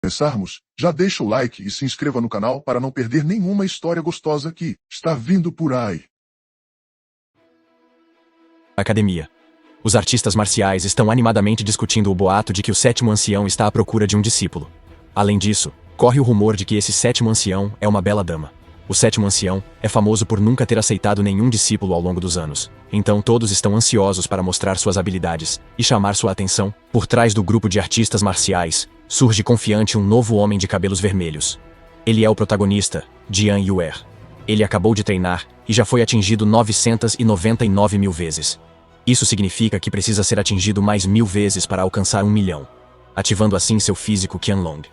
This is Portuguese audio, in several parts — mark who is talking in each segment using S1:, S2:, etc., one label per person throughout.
S1: começarmos, já deixa o like e se inscreva no canal para não perder nenhuma história gostosa que está vindo por aí.
S2: Academia. Os artistas marciais estão animadamente discutindo o boato de que o sétimo ancião está à procura de um discípulo. Além disso, corre o rumor de que esse sétimo ancião é uma bela dama. O sétimo ancião é famoso por nunca ter aceitado nenhum discípulo ao longo dos anos. Então todos estão ansiosos para mostrar suas habilidades e chamar sua atenção. Por trás do grupo de artistas marciais, surge confiante um novo homem de cabelos vermelhos. Ele é o protagonista, Jian Yuer. Ele acabou de treinar e já foi atingido 999 mil vezes. Isso significa que precisa ser atingido mais 1000 vezes para alcançar 1 milhão, ativando assim seu físico Qianlong.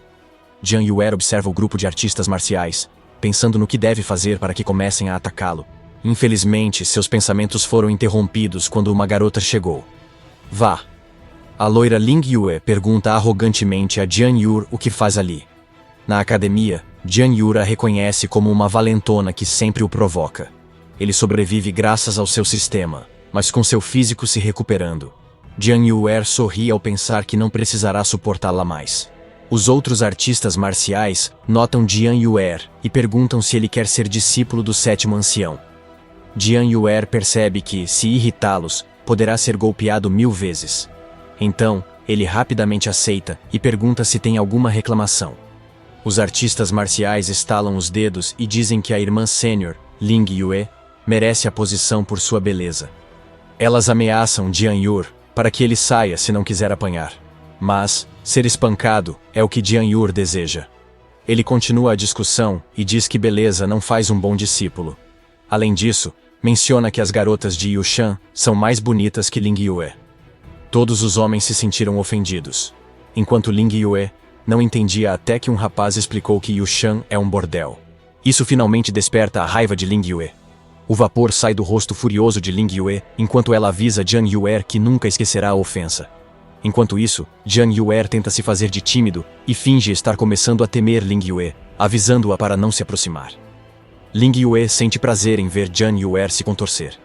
S2: Jian Yuer observa o grupo de artistas marciais, pensando no que deve fazer para que comecem a atacá-lo. Infelizmente, seus pensamentos foram interrompidos quando uma garota chegou. Vá. A loira Ling Yue pergunta arrogantemente a Jian Yuer o que faz ali. Na academia, Jian Yuer a reconhece como uma valentona que sempre o provoca. Ele sobrevive graças ao seu sistema, mas com seu físico se recuperando. Jian Yuer sorri ao pensar que não precisará suportá-la mais. Os outros artistas marciais notam Jian Yuer e perguntam se ele quer ser discípulo do sétimo ancião. Jian Yuer percebe que, se irritá-los, poderá ser golpeado 1000 vezes. Então, ele rapidamente aceita e pergunta se tem alguma reclamação. Os artistas marciais estalam os dedos e dizem que a irmã sênior, Ling Yue, merece a posição por sua beleza. Elas ameaçam Jian Yuer para que ele saia se não quiser apanhar. Mas, ser espancado é o que Jian Yuer deseja. Ele continua a discussão e diz que beleza não faz um bom discípulo. Além disso, menciona que as garotas de Yushan são mais bonitas que Ling Yue. Todos os homens se sentiram ofendidos, enquanto Ling Yue não entendia até que um rapaz explicou que Yushan é um bordel. Isso finalmente desperta a raiva de Ling Yue. O vapor sai do rosto furioso de Ling Yue enquanto ela avisa Jian Yuer que nunca esquecerá a ofensa. Enquanto isso, Jian Yuer tenta se fazer de tímido e finge estar começando a temer Ling Yue, avisando-a para não se aproximar. Ling Yue sente prazer em ver Jian Yuer se contorcer.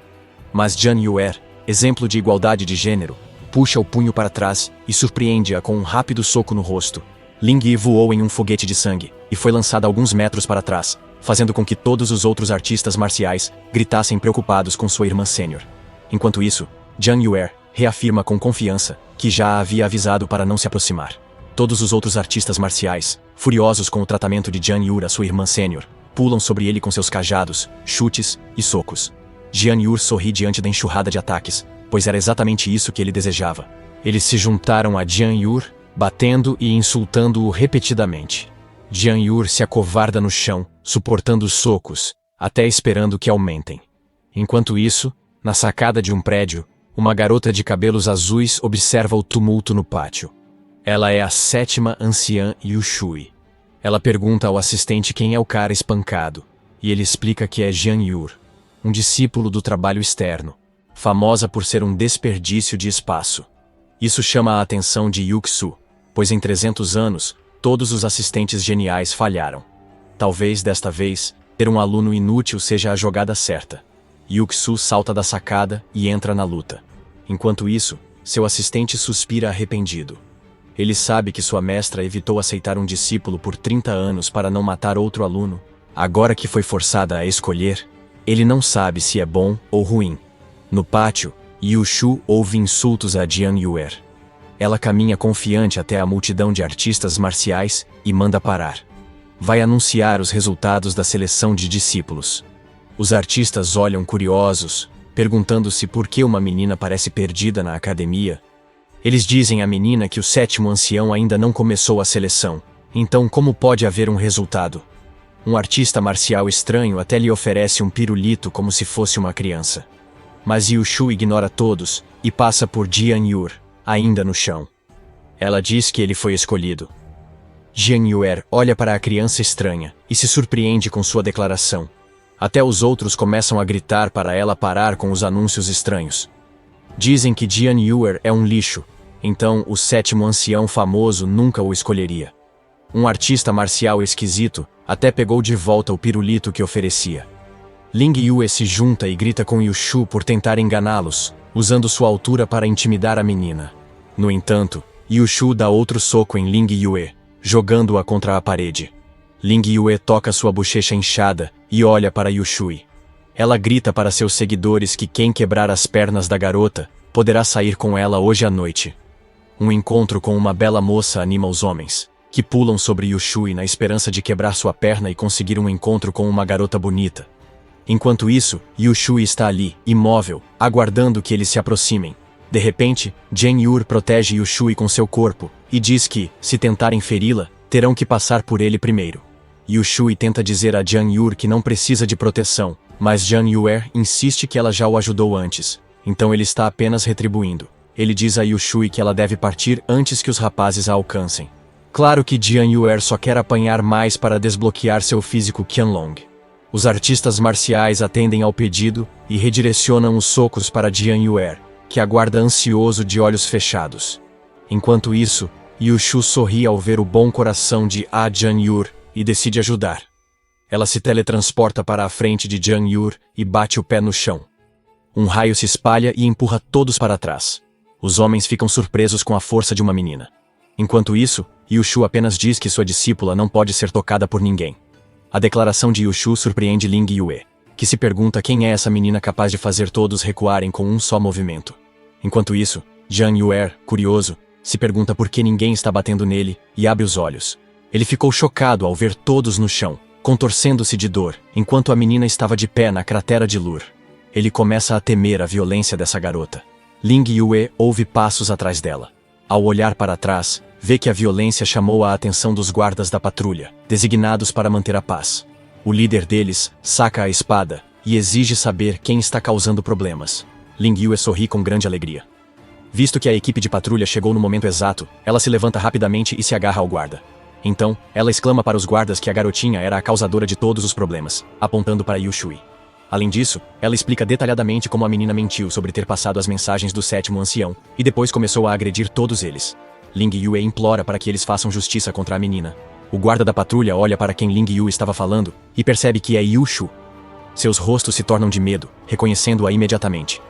S2: Mas Jian Yuer, exemplo de igualdade de gênero, puxa o punho para trás e surpreende-a com um rápido soco no rosto. Ling Yi voou em um foguete de sangue e foi lançada alguns metros para trás, fazendo com que todos os outros artistas marciais gritassem preocupados com sua irmã sênior. Enquanto isso, Jian Yuer reafirma com confiança que já a havia avisado para não se aproximar. Todos os outros artistas marciais, furiosos com o tratamento de Jian Yuer a sua irmã sênior, pulam sobre ele com seus cajados, chutes e socos. Jian Yuer sorri diante da enxurrada de ataques, pois era exatamente isso que ele desejava. Eles se juntaram a Jian Yuer, batendo e insultando-o repetidamente. Jian Yuer se acovarda no chão, suportando os socos, até esperando que aumentem. Enquanto isso, na sacada de um prédio, uma garota de cabelos azuis observa o tumulto no pátio. Ela é a sétima anciã Yu Shui. Ela pergunta ao assistente quem é o cara espancado, e ele explica que é Jian Yuer, um discípulo do trabalho externo, famosa por ser um desperdício de espaço. Isso chama a atenção de Yuxu, pois em 300 anos, todos os assistentes geniais falharam. Talvez desta vez, ter um aluno inútil seja a jogada certa. Yuxu salta da sacada e entra na luta. Enquanto isso, seu assistente suspira arrependido. Ele sabe que sua mestra evitou aceitar um discípulo por 30 anos para não matar outro aluno. Agora que foi forçada a escolher, ele não sabe se é bom ou ruim. No pátio, Yushu ouve insultos a Jian Yuer. Ela caminha confiante até a multidão de artistas marciais e manda parar. Vai anunciar os resultados da seleção de discípulos. Os artistas olham curiosos, perguntando-se por que uma menina parece perdida na academia. Eles dizem à menina que o sétimo ancião ainda não começou a seleção, então como pode haver um resultado? Um artista marcial estranho até lhe oferece um pirulito como se fosse uma criança. Mas Yushu ignora todos e passa por Jian Yuer, ainda no chão. Ela diz que ele foi escolhido. Jian Yuer olha para a criança estranha e se surpreende com sua declaração. Até os outros começam a gritar para ela parar com os anúncios estranhos. Dizem que Jian Yuer é um lixo, então o sétimo ancião famoso nunca o escolheria. Um artista marcial esquisito até pegou de volta o pirulito que oferecia. Ling Yue se junta e grita com Yushu por tentar enganá-los, usando sua altura para intimidar a menina. No entanto, Yushu dá outro soco em Ling Yue, jogando-a contra a parede. Ling Yue toca sua bochecha inchada e olha para Yushui. Ela grita para seus seguidores que quem quebrar as pernas da garota poderá sair com ela hoje à noite. Um encontro com uma bela moça anima os homens, que pulam sobre Yushui na esperança de quebrar sua perna e conseguir um encontro com uma garota bonita. Enquanto isso, Yushui está ali, imóvel, aguardando que eles se aproximem. De repente, Jian Yur protege Yushui com seu corpo e diz que, se tentarem feri-la, terão que passar por ele primeiro. Yushui tenta dizer a Jian Yur que não precisa de proteção, mas Jian Yue insiste que ela já o ajudou antes, então ele está apenas retribuindo. Ele diz a Yushui que ela deve partir antes que os rapazes a alcancem. Claro que Jian Yue só quer apanhar mais para desbloquear seu físico Qianlong. Os artistas marciais atendem ao pedido e redirecionam os socos para Jian Yue, que aguarda ansioso de olhos fechados. Enquanto isso, Yushu sorri ao ver o bom coração de Jian Yur e decide ajudar. Ela se teletransporta para a frente de Jian Yur e bate o pé no chão. Um raio se espalha e empurra todos para trás. Os homens ficam surpresos com a força de uma menina. Enquanto isso, Yushu apenas diz que sua discípula não pode ser tocada por ninguém. A declaração de Yushu surpreende Ling Yue, que se pergunta quem é essa menina capaz de fazer todos recuarem com um só movimento. Enquanto isso, Jian Yue, curioso, se pergunta por que ninguém está batendo nele e abre os olhos. Ele ficou chocado ao ver todos no chão, contorcendo-se de dor, enquanto a menina estava de pé na cratera de Lur. Ele começa a temer a violência dessa garota. Ling Yue ouve passos atrás dela. Ao olhar para trás, vê que a violência chamou a atenção dos guardas da patrulha, designados para manter a paz. O líder deles saca a espada e exige saber quem está causando problemas. Ling Yue sorri com grande alegria. Visto que a equipe de patrulha chegou no momento exato, ela se levanta rapidamente e se agarra ao guarda. Então, ela exclama para os guardas que a garotinha era a causadora de todos os problemas, apontando para Yushui. Além disso, ela explica detalhadamente como a menina mentiu sobre ter passado as mensagens do sétimo ancião, e depois começou a agredir todos eles. Ling Yue implora para que eles façam justiça contra a menina. O guarda da patrulha olha para quem Ling Yue estava falando, e percebe que é Yushu. Seus rostos se tornam de medo, reconhecendo-a imediatamente.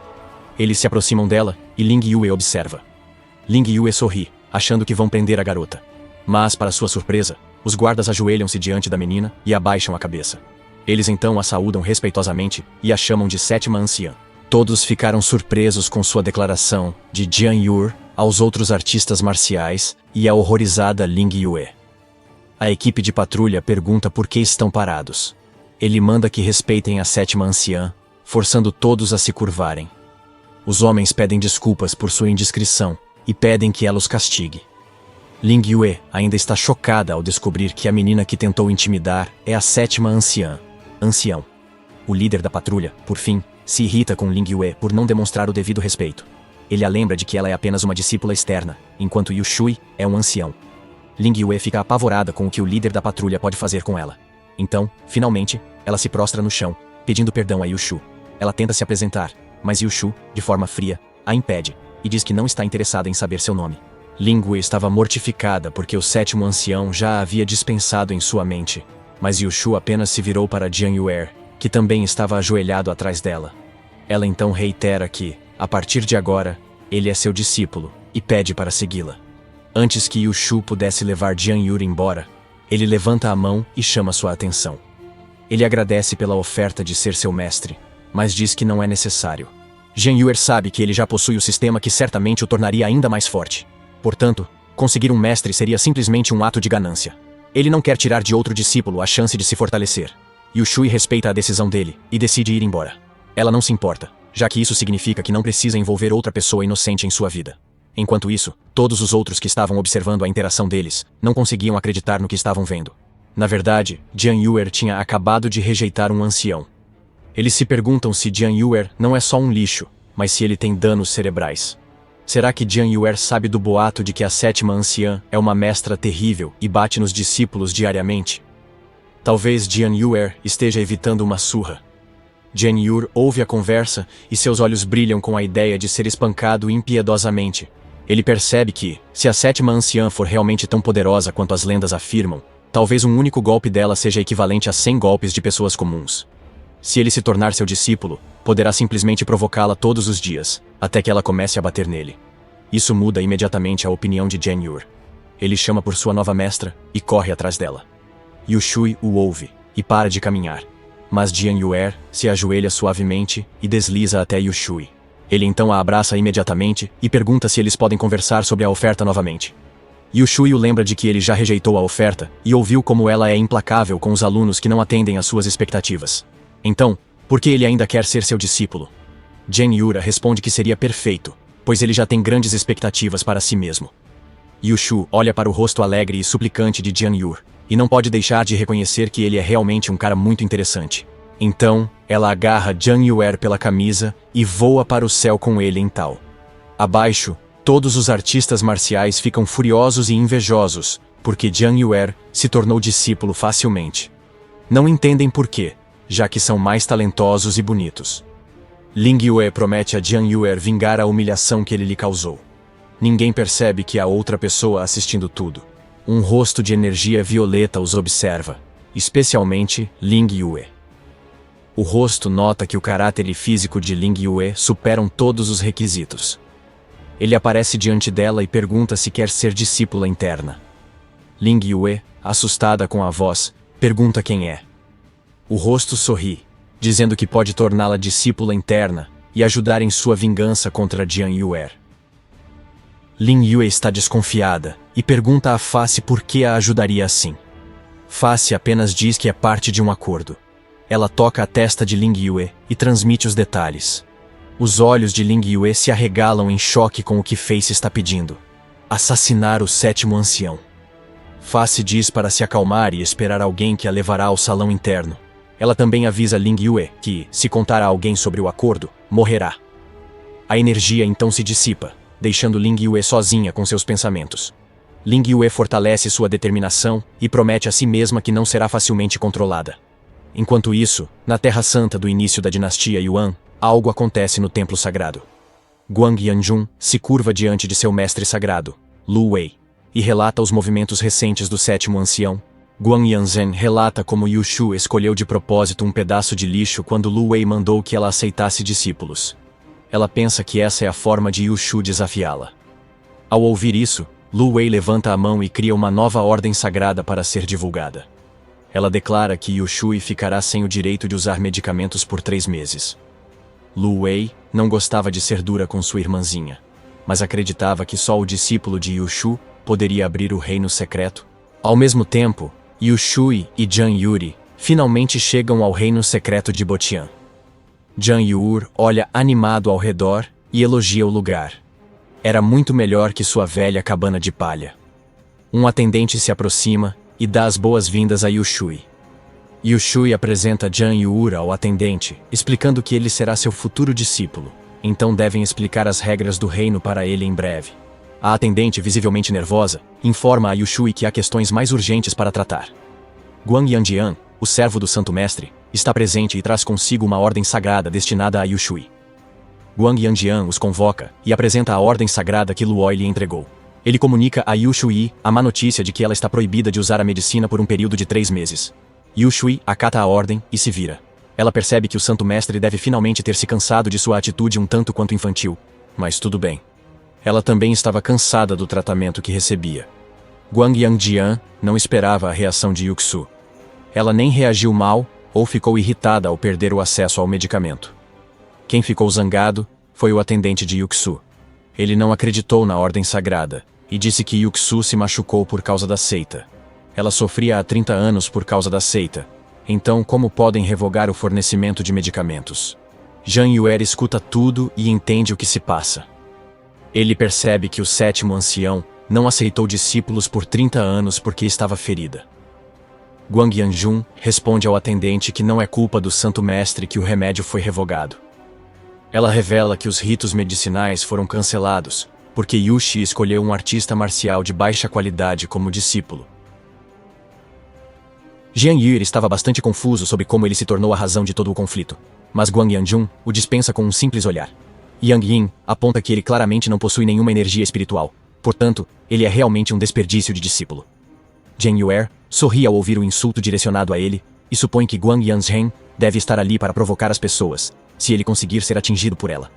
S2: Eles se aproximam dela, e Ling Yue observa. Ling Yue sorri, achando que vão prender a garota. Mas, para sua surpresa, os guardas ajoelham-se diante da menina e abaixam a cabeça. Eles então a saúdam respeitosamente e a chamam de sétima anciã. Todos ficaram surpresos com sua declaração de Jian Yur aos outros artistas marciais e à horrorizada Ling Yue. A equipe de patrulha pergunta por que estão parados. Ele manda que respeitem a sétima anciã, forçando todos a se curvarem. Os homens pedem desculpas por sua indiscrição e pedem que ela os castigue. Ling Yue ainda está chocada ao descobrir que a menina que tentou intimidar é a sétima ancião. O líder da patrulha, por fim, se irrita com Ling Yue por não demonstrar o devido respeito. Ele a lembra de que ela é apenas uma discípula externa, enquanto Yushui é um ancião. Ling Yue fica apavorada com o que o líder da patrulha pode fazer com ela. Então, finalmente, ela se prostra no chão, pedindo perdão a Yushu. Ela tenta se apresentar, mas Yushu, de forma fria, a impede, e diz que não está interessada em saber seu nome. Ling Yue estava mortificada porque o sétimo ancião já a havia dispensado em sua mente, mas Yushu apenas se virou para Jian Yue, que também estava ajoelhado atrás dela. Ela então reitera que, a partir de agora, ele é seu discípulo, e pede para segui-la. Antes que Yushu pudesse levar Jian Yue embora, ele levanta a mão e chama sua atenção. Ele agradece pela oferta de ser seu mestre, mas diz que não é necessário. Jian Yue sabe que ele já possui o sistema que certamente o tornaria ainda mais forte. Portanto, conseguir um mestre seria simplesmente um ato de ganância. Ele não quer tirar de outro discípulo a chance de se fortalecer. Yushui respeita a decisão dele e decide ir embora. Ela não se importa, já que isso significa que não precisa envolver outra pessoa inocente em sua vida. Enquanto isso, todos os outros que estavam observando a interação deles não conseguiam acreditar no que estavam vendo. Na verdade, Jian Yue tinha acabado de rejeitar um ancião. Eles se perguntam se Jian Yue não é só um lixo, mas se ele tem danos cerebrais. Será que Jian Yue sabe do boato de que a sétima anciã é uma mestra terrível e bate nos discípulos diariamente? Talvez Jian Yue esteja evitando uma surra. Jian Yue ouve a conversa e seus olhos brilham com a ideia de ser espancado impiedosamente. Ele percebe que, se a sétima anciã for realmente tão poderosa quanto as lendas afirmam, talvez um único golpe dela seja equivalente a 100 golpes de pessoas comuns. Se ele se tornar seu discípulo, poderá simplesmente provocá-la todos os dias, até que ela comece a bater nele. Isso muda imediatamente a opinião de Jian Yue. Ele chama por sua nova mestra e corre atrás dela. Yu Shui o ouve e para de caminhar. Mas Jian Yuer se ajoelha suavemente e desliza até Yu Shui. Ele então a abraça imediatamente e pergunta se eles podem conversar sobre a oferta novamente. Yu Shui o lembra de que ele já rejeitou a oferta e ouviu como ela é implacável com os alunos que não atendem às suas expectativas. Então, por que ele ainda quer ser seu discípulo? Jian Yura responde que seria perfeito, pois ele já tem grandes expectativas para si mesmo. Yu Shu olha para o rosto alegre e suplicante de Jian Yur, e não pode deixar de reconhecer que ele é realmente um cara muito interessante. Então, ela agarra Jian Yuer pela camisa e voa para o céu com ele em tal. Abaixo, todos os artistas marciais ficam furiosos e invejosos, porque Jian Yuer se tornou discípulo facilmente. Não entendem por quê, já que são mais talentosos e bonitos. Ling Yue promete a Jian Yuer vingar a humilhação que ele lhe causou. Ninguém percebe que há outra pessoa assistindo tudo. Um rosto de energia violeta os observa, especialmente Ling Yue. O rosto nota que o caráter e físico de Ling Yue superam todos os requisitos. Ele aparece diante dela e pergunta se quer ser discípula interna. Ling Yue, assustada com a voz, pergunta quem é. O rosto sorri, dizendo que pode torná-la discípula interna e ajudar em sua vingança contra Jian Yuer. Ling Yue está desconfiada e pergunta a Face por que a ajudaria assim. Face apenas diz que é parte de um acordo. Ela toca a testa de Ling Yue e transmite os detalhes. Os olhos de Ling Yue se arregalam em choque com o que Face está pedindo: assassinar o sétimo ancião. Face diz para se acalmar e esperar alguém que a levará ao salão interno. Ela também avisa Ling Yue que, se contar a alguém sobre o acordo, morrerá. A energia então se dissipa, deixando Ling Yue sozinha com seus pensamentos. Ling Yue fortalece sua determinação e promete a si mesma que não será facilmente controlada. Enquanto isso, na Terra Santa do início da dinastia Yuan, algo acontece no templo sagrado. Guang Yanjun se curva diante de seu mestre sagrado, Lu Wei, e relata os movimentos recentes do sétimo ancião. Guang Yanzhen relata como Yu Shu escolheu de propósito um pedaço de lixo quando Lu Wei mandou que ela aceitasse discípulos. Ela pensa que essa é a forma de Yu Shu desafiá-la. Ao ouvir isso, Lu Wei levanta a mão e cria uma nova ordem sagrada para ser divulgada. Ela declara que Yu Shui ficará sem o direito de usar medicamentos por 3 meses. Lu Wei não gostava de ser dura com sua irmãzinha, mas acreditava que só o discípulo de Yu Shu poderia abrir o reino secreto. Ao mesmo tempo, Yu Shui e Jian Yuri finalmente chegam ao reino secreto de Botian. Jian Yur olha animado ao redor e elogia o lugar. Era muito melhor que sua velha cabana de palha. Um atendente se aproxima e dá as boas-vindas a Yu Shui. Yu Shui apresenta Jian Yur ao atendente, explicando que ele será seu futuro discípulo, então devem explicar as regras do reino para ele em breve. A atendente, visivelmente nervosa, informa a Yu Shui que há questões mais urgentes para tratar. Guang Yanjian, o servo do Santo Mestre, está presente e traz consigo uma ordem sagrada destinada a Yu Shui. Guang Yanjian os convoca e apresenta a ordem sagrada que Luoi lhe entregou. Ele comunica a Yu Shui a má notícia de que ela está proibida de usar a medicina por um período de 3 meses. Yu Shui acata a ordem e se vira. Ela percebe que o Santo Mestre deve finalmente ter se cansado de sua atitude um tanto quanto infantil. Mas tudo bem. Ela também estava cansada do tratamento que recebia. Guang Yanjian não esperava a reação de Yuxu. Ela nem reagiu mal ou ficou irritada ao perder o acesso ao medicamento. Quem ficou zangado foi o atendente de Yuxu. Ele não acreditou na ordem sagrada e disse que Yuxu se machucou por causa da seita. Ela sofria há 30 anos por causa da seita. Então, como podem revogar o fornecimento de medicamentos? Jian Yuer escuta tudo e entende o que se passa. Ele percebe que o sétimo ancião não aceitou discípulos por 30 anos porque estava ferida. Guang Yanjun responde ao atendente que não é culpa do Santo Mestre que o remédio foi revogado. Ela revela que os ritos medicinais foram cancelados, porque Yushi escolheu um artista marcial de baixa qualidade como discípulo. Jian Yir estava bastante confuso sobre como ele se tornou a razão de todo o conflito, mas Guang Yanjun o dispensa com um simples olhar. Yang Yin aponta que ele claramente não possui nenhuma energia espiritual, portanto, ele é realmente um desperdício de discípulo. Jian Yuer sorri ao ouvir o insulto direcionado a ele e supõe que Guang Yanzhen deve estar ali para provocar as pessoas, se ele conseguir ser atingido por ela.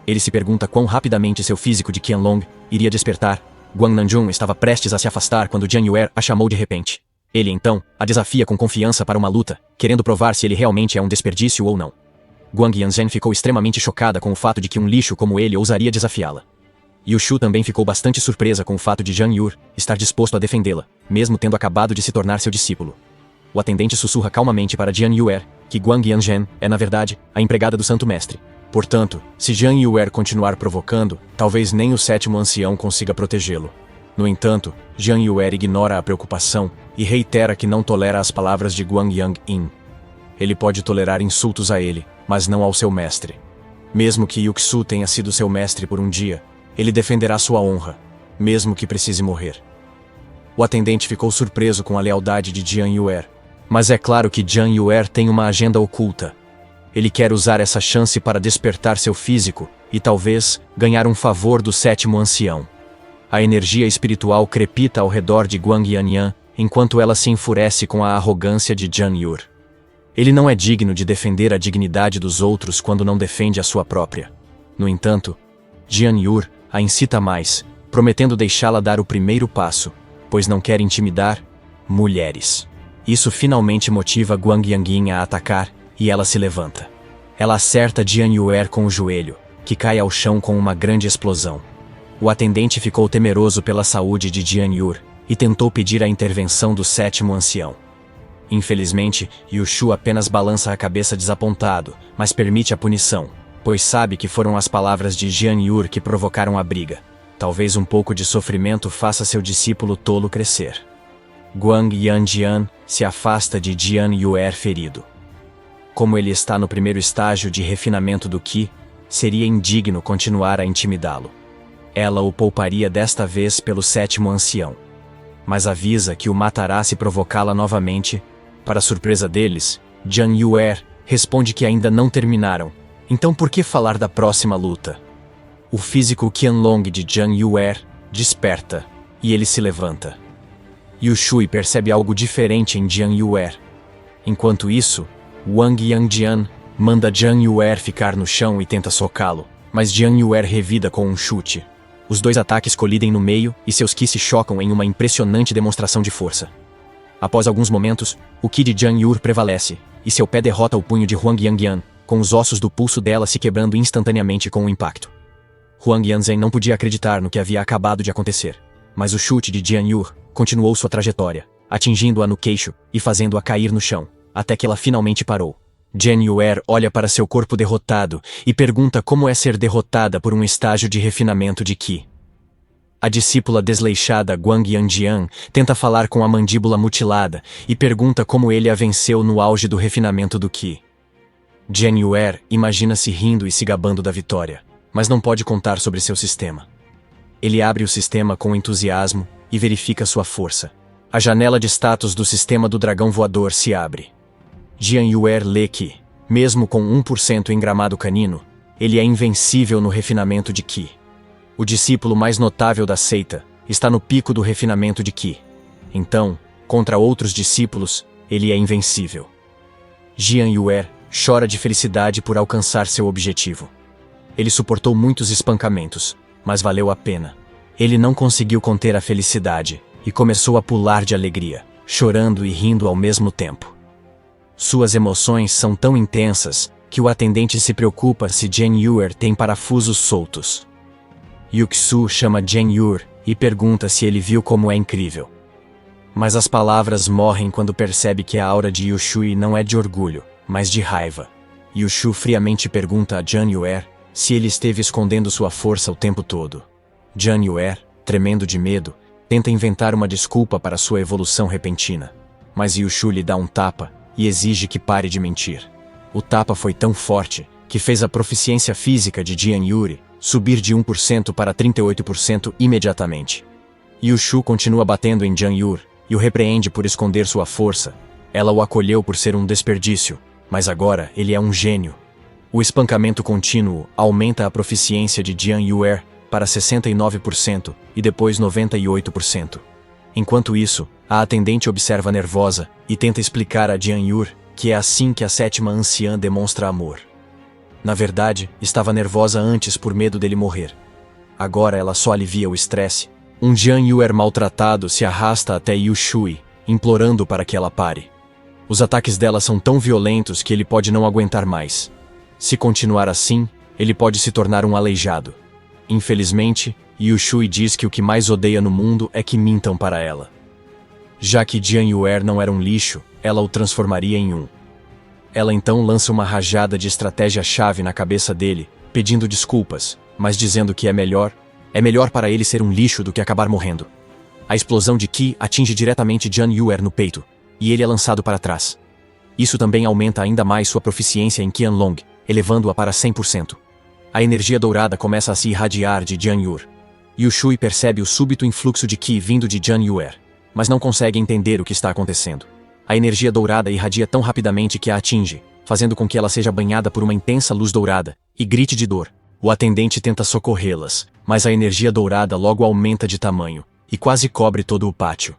S2: Ele se pergunta quão rapidamente seu físico de Qianlong iria despertar, Guan Nanjun estava prestes a se afastar quando Jian Yuer a chamou de repente. Ele então a desafia com confiança para uma luta, querendo provar se ele realmente é um desperdício ou não. Guang Yanzhen ficou extremamente chocada com o fato de que um lixo como ele ousaria desafiá-la. Yu Shu também ficou bastante surpresa com o fato de Jian Yuer estar disposto a defendê-la, mesmo tendo acabado de se tornar seu discípulo. O atendente sussurra calmamente para Jian Yuer que Guang Yanzhen é, na verdade, a empregada do Santo Mestre. Portanto, se Jian Yuer continuar provocando, talvez nem o sétimo ancião consiga protegê-lo. No entanto, Jian Yuer ignora a preocupação e reitera que não tolera as palavras de Guang Yang-in. Ele pode tolerar insultos a ele, mas não ao seu mestre. Mesmo que Yuxu tenha sido seu mestre por um dia, ele defenderá sua honra, mesmo que precise morrer. O atendente ficou surpreso com a lealdade de Jian Yuer, mas é claro que Jian Yuer tem uma agenda oculta. Ele quer usar essa chance para despertar seu físico e talvez ganhar um favor do sétimo ancião. A energia espiritual crepita ao redor de Guang Yanyan enquanto ela se enfurece com a arrogância de Jian Yuer. Ele não é digno de defender a dignidade dos outros quando não defende a sua própria. No entanto, Jian Yuer a incita mais, prometendo deixá-la dar o primeiro passo, pois não quer intimidar mulheres. Isso finalmente motiva Guang Yanyin a atacar, e ela se levanta. Ela acerta Jian Yuer com o joelho, que cai ao chão com uma grande explosão. O atendente ficou temeroso pela saúde de Jian Yuer e tentou pedir a intervenção do sétimo ancião. Infelizmente, Yu Shu apenas balança a cabeça desapontado, mas permite a punição, pois sabe que foram as palavras de Jian Yuer que provocaram a briga. Talvez um pouco de sofrimento faça seu discípulo tolo crescer. Guang Yanjian se afasta de Jian Yuer ferido. Como ele está no primeiro estágio de refinamento do Qi, seria indigno continuar a intimidá-lo. Ela o pouparia desta vez pelo sétimo ancião, mas avisa que o matará se provocá-la novamente. Para surpresa deles, Jian Yuer responde que ainda não terminaram, então por que falar da próxima luta? O físico Qianlong de Jian Yuer desperta, e ele se levanta. Yu Shui percebe algo diferente em Jian Yuer. Enquanto isso, Wang Yangjian manda Jian Yuer ficar no chão e tenta socá-lo, mas Jian Yuer revida com um chute. Os dois ataques colidem no meio e seus Qi se chocam em uma impressionante demonstração de força. Após alguns momentos, o Qi de Jian Yuer prevalece, e seu pé derrota o punho de Huang Yanjian, com os ossos do pulso dela se quebrando instantaneamente com o impacto. Huang Yanzhen não podia acreditar no que havia acabado de acontecer, mas o chute de Jian Yuer continuou sua trajetória, atingindo-a no queixo e fazendo-a cair no chão, até que ela finalmente parou. Jian Yuer olha para seu corpo derrotado e pergunta como é ser derrotada por um estágio de refinamento de Qi. A discípula desleixada Guang Yanjian tenta falar com a mandíbula mutilada e pergunta como ele a venceu no auge do refinamento do Qi. Jian Yuer imagina-se rindo e se gabando da vitória, mas não pode contar sobre seu sistema. Ele abre o sistema com entusiasmo e verifica sua força. A janela de status do sistema do dragão voador se abre. Jian Yuer lê que, mesmo com 1% em gramado canino, ele é invencível no refinamento de Qi. O discípulo mais notável da seita está no pico do refinamento de Qi. Então, contra outros discípulos, ele é invencível. Jian Yuer chora de felicidade por alcançar seu objetivo. Ele suportou muitos espancamentos, mas valeu a pena. Ele não conseguiu conter a felicidade e começou a pular de alegria, chorando e rindo ao mesmo tempo. Suas emoções são tão intensas que o atendente se preocupa se Jian Yuer tem parafusos soltos. Yuxu chama Jian Yuer e pergunta se ele viu como é incrível. Mas as palavras morrem quando percebe que a aura de Yu Shui não é de orgulho, mas de raiva. Yu Shu friamente pergunta a Jian Yuer se ele esteve escondendo sua força o tempo todo. Jian Yuer, tremendo de medo, tenta inventar uma desculpa para sua evolução repentina. Mas Yu Shu lhe dá um tapa e exige que pare de mentir. O tapa foi tão forte que fez a proficiência física de Jian Yuer subir de 1% para 38% imediatamente. Yu Shu continua batendo em Jian Yuer e o repreende por esconder sua força. Ela o acolheu por ser um desperdício, mas agora ele é um gênio. O espancamento contínuo aumenta a proficiência de Jian Yuer para 69% e depois 98%. Enquanto isso, a atendente observa nervosa e tenta explicar a Jian Yuer que é assim que a sétima anciã demonstra amor. Na verdade, estava nervosa antes por medo dele morrer. Agora ela só alivia o estresse, Um Jian Yuer maltratado se arrasta até Yu Shui, implorando para que ela pare. Os ataques dela são tão violentos que ele pode não aguentar mais. Se continuar assim, ele pode se tornar um aleijado. Infelizmente, Yu Shui diz que o que mais odeia no mundo é que mintam para ela. Já que Jian Yuer não era um lixo, ela o transformaria em um. Ela então lança uma rajada de estratégia-chave na cabeça dele, pedindo desculpas, mas dizendo que é melhor para ele ser um lixo do que acabar morrendo. A explosão de Qi atinge diretamente Jian Yuer no peito, e ele é lançado para trás. Isso também aumenta ainda mais sua proficiência em Qianlong, elevando-a para 100%. A energia dourada começa a se irradiar de Jian Yuer. Yu Shui percebe o súbito influxo de Qi vindo de Jian Yuer, mas não consegue entender o que está acontecendo. A energia dourada irradia tão rapidamente que a atinge, fazendo com que ela seja banhada por uma intensa luz dourada, e grite de dor. O atendente tenta socorrê-las, mas a energia dourada logo aumenta de tamanho, e quase cobre todo o pátio.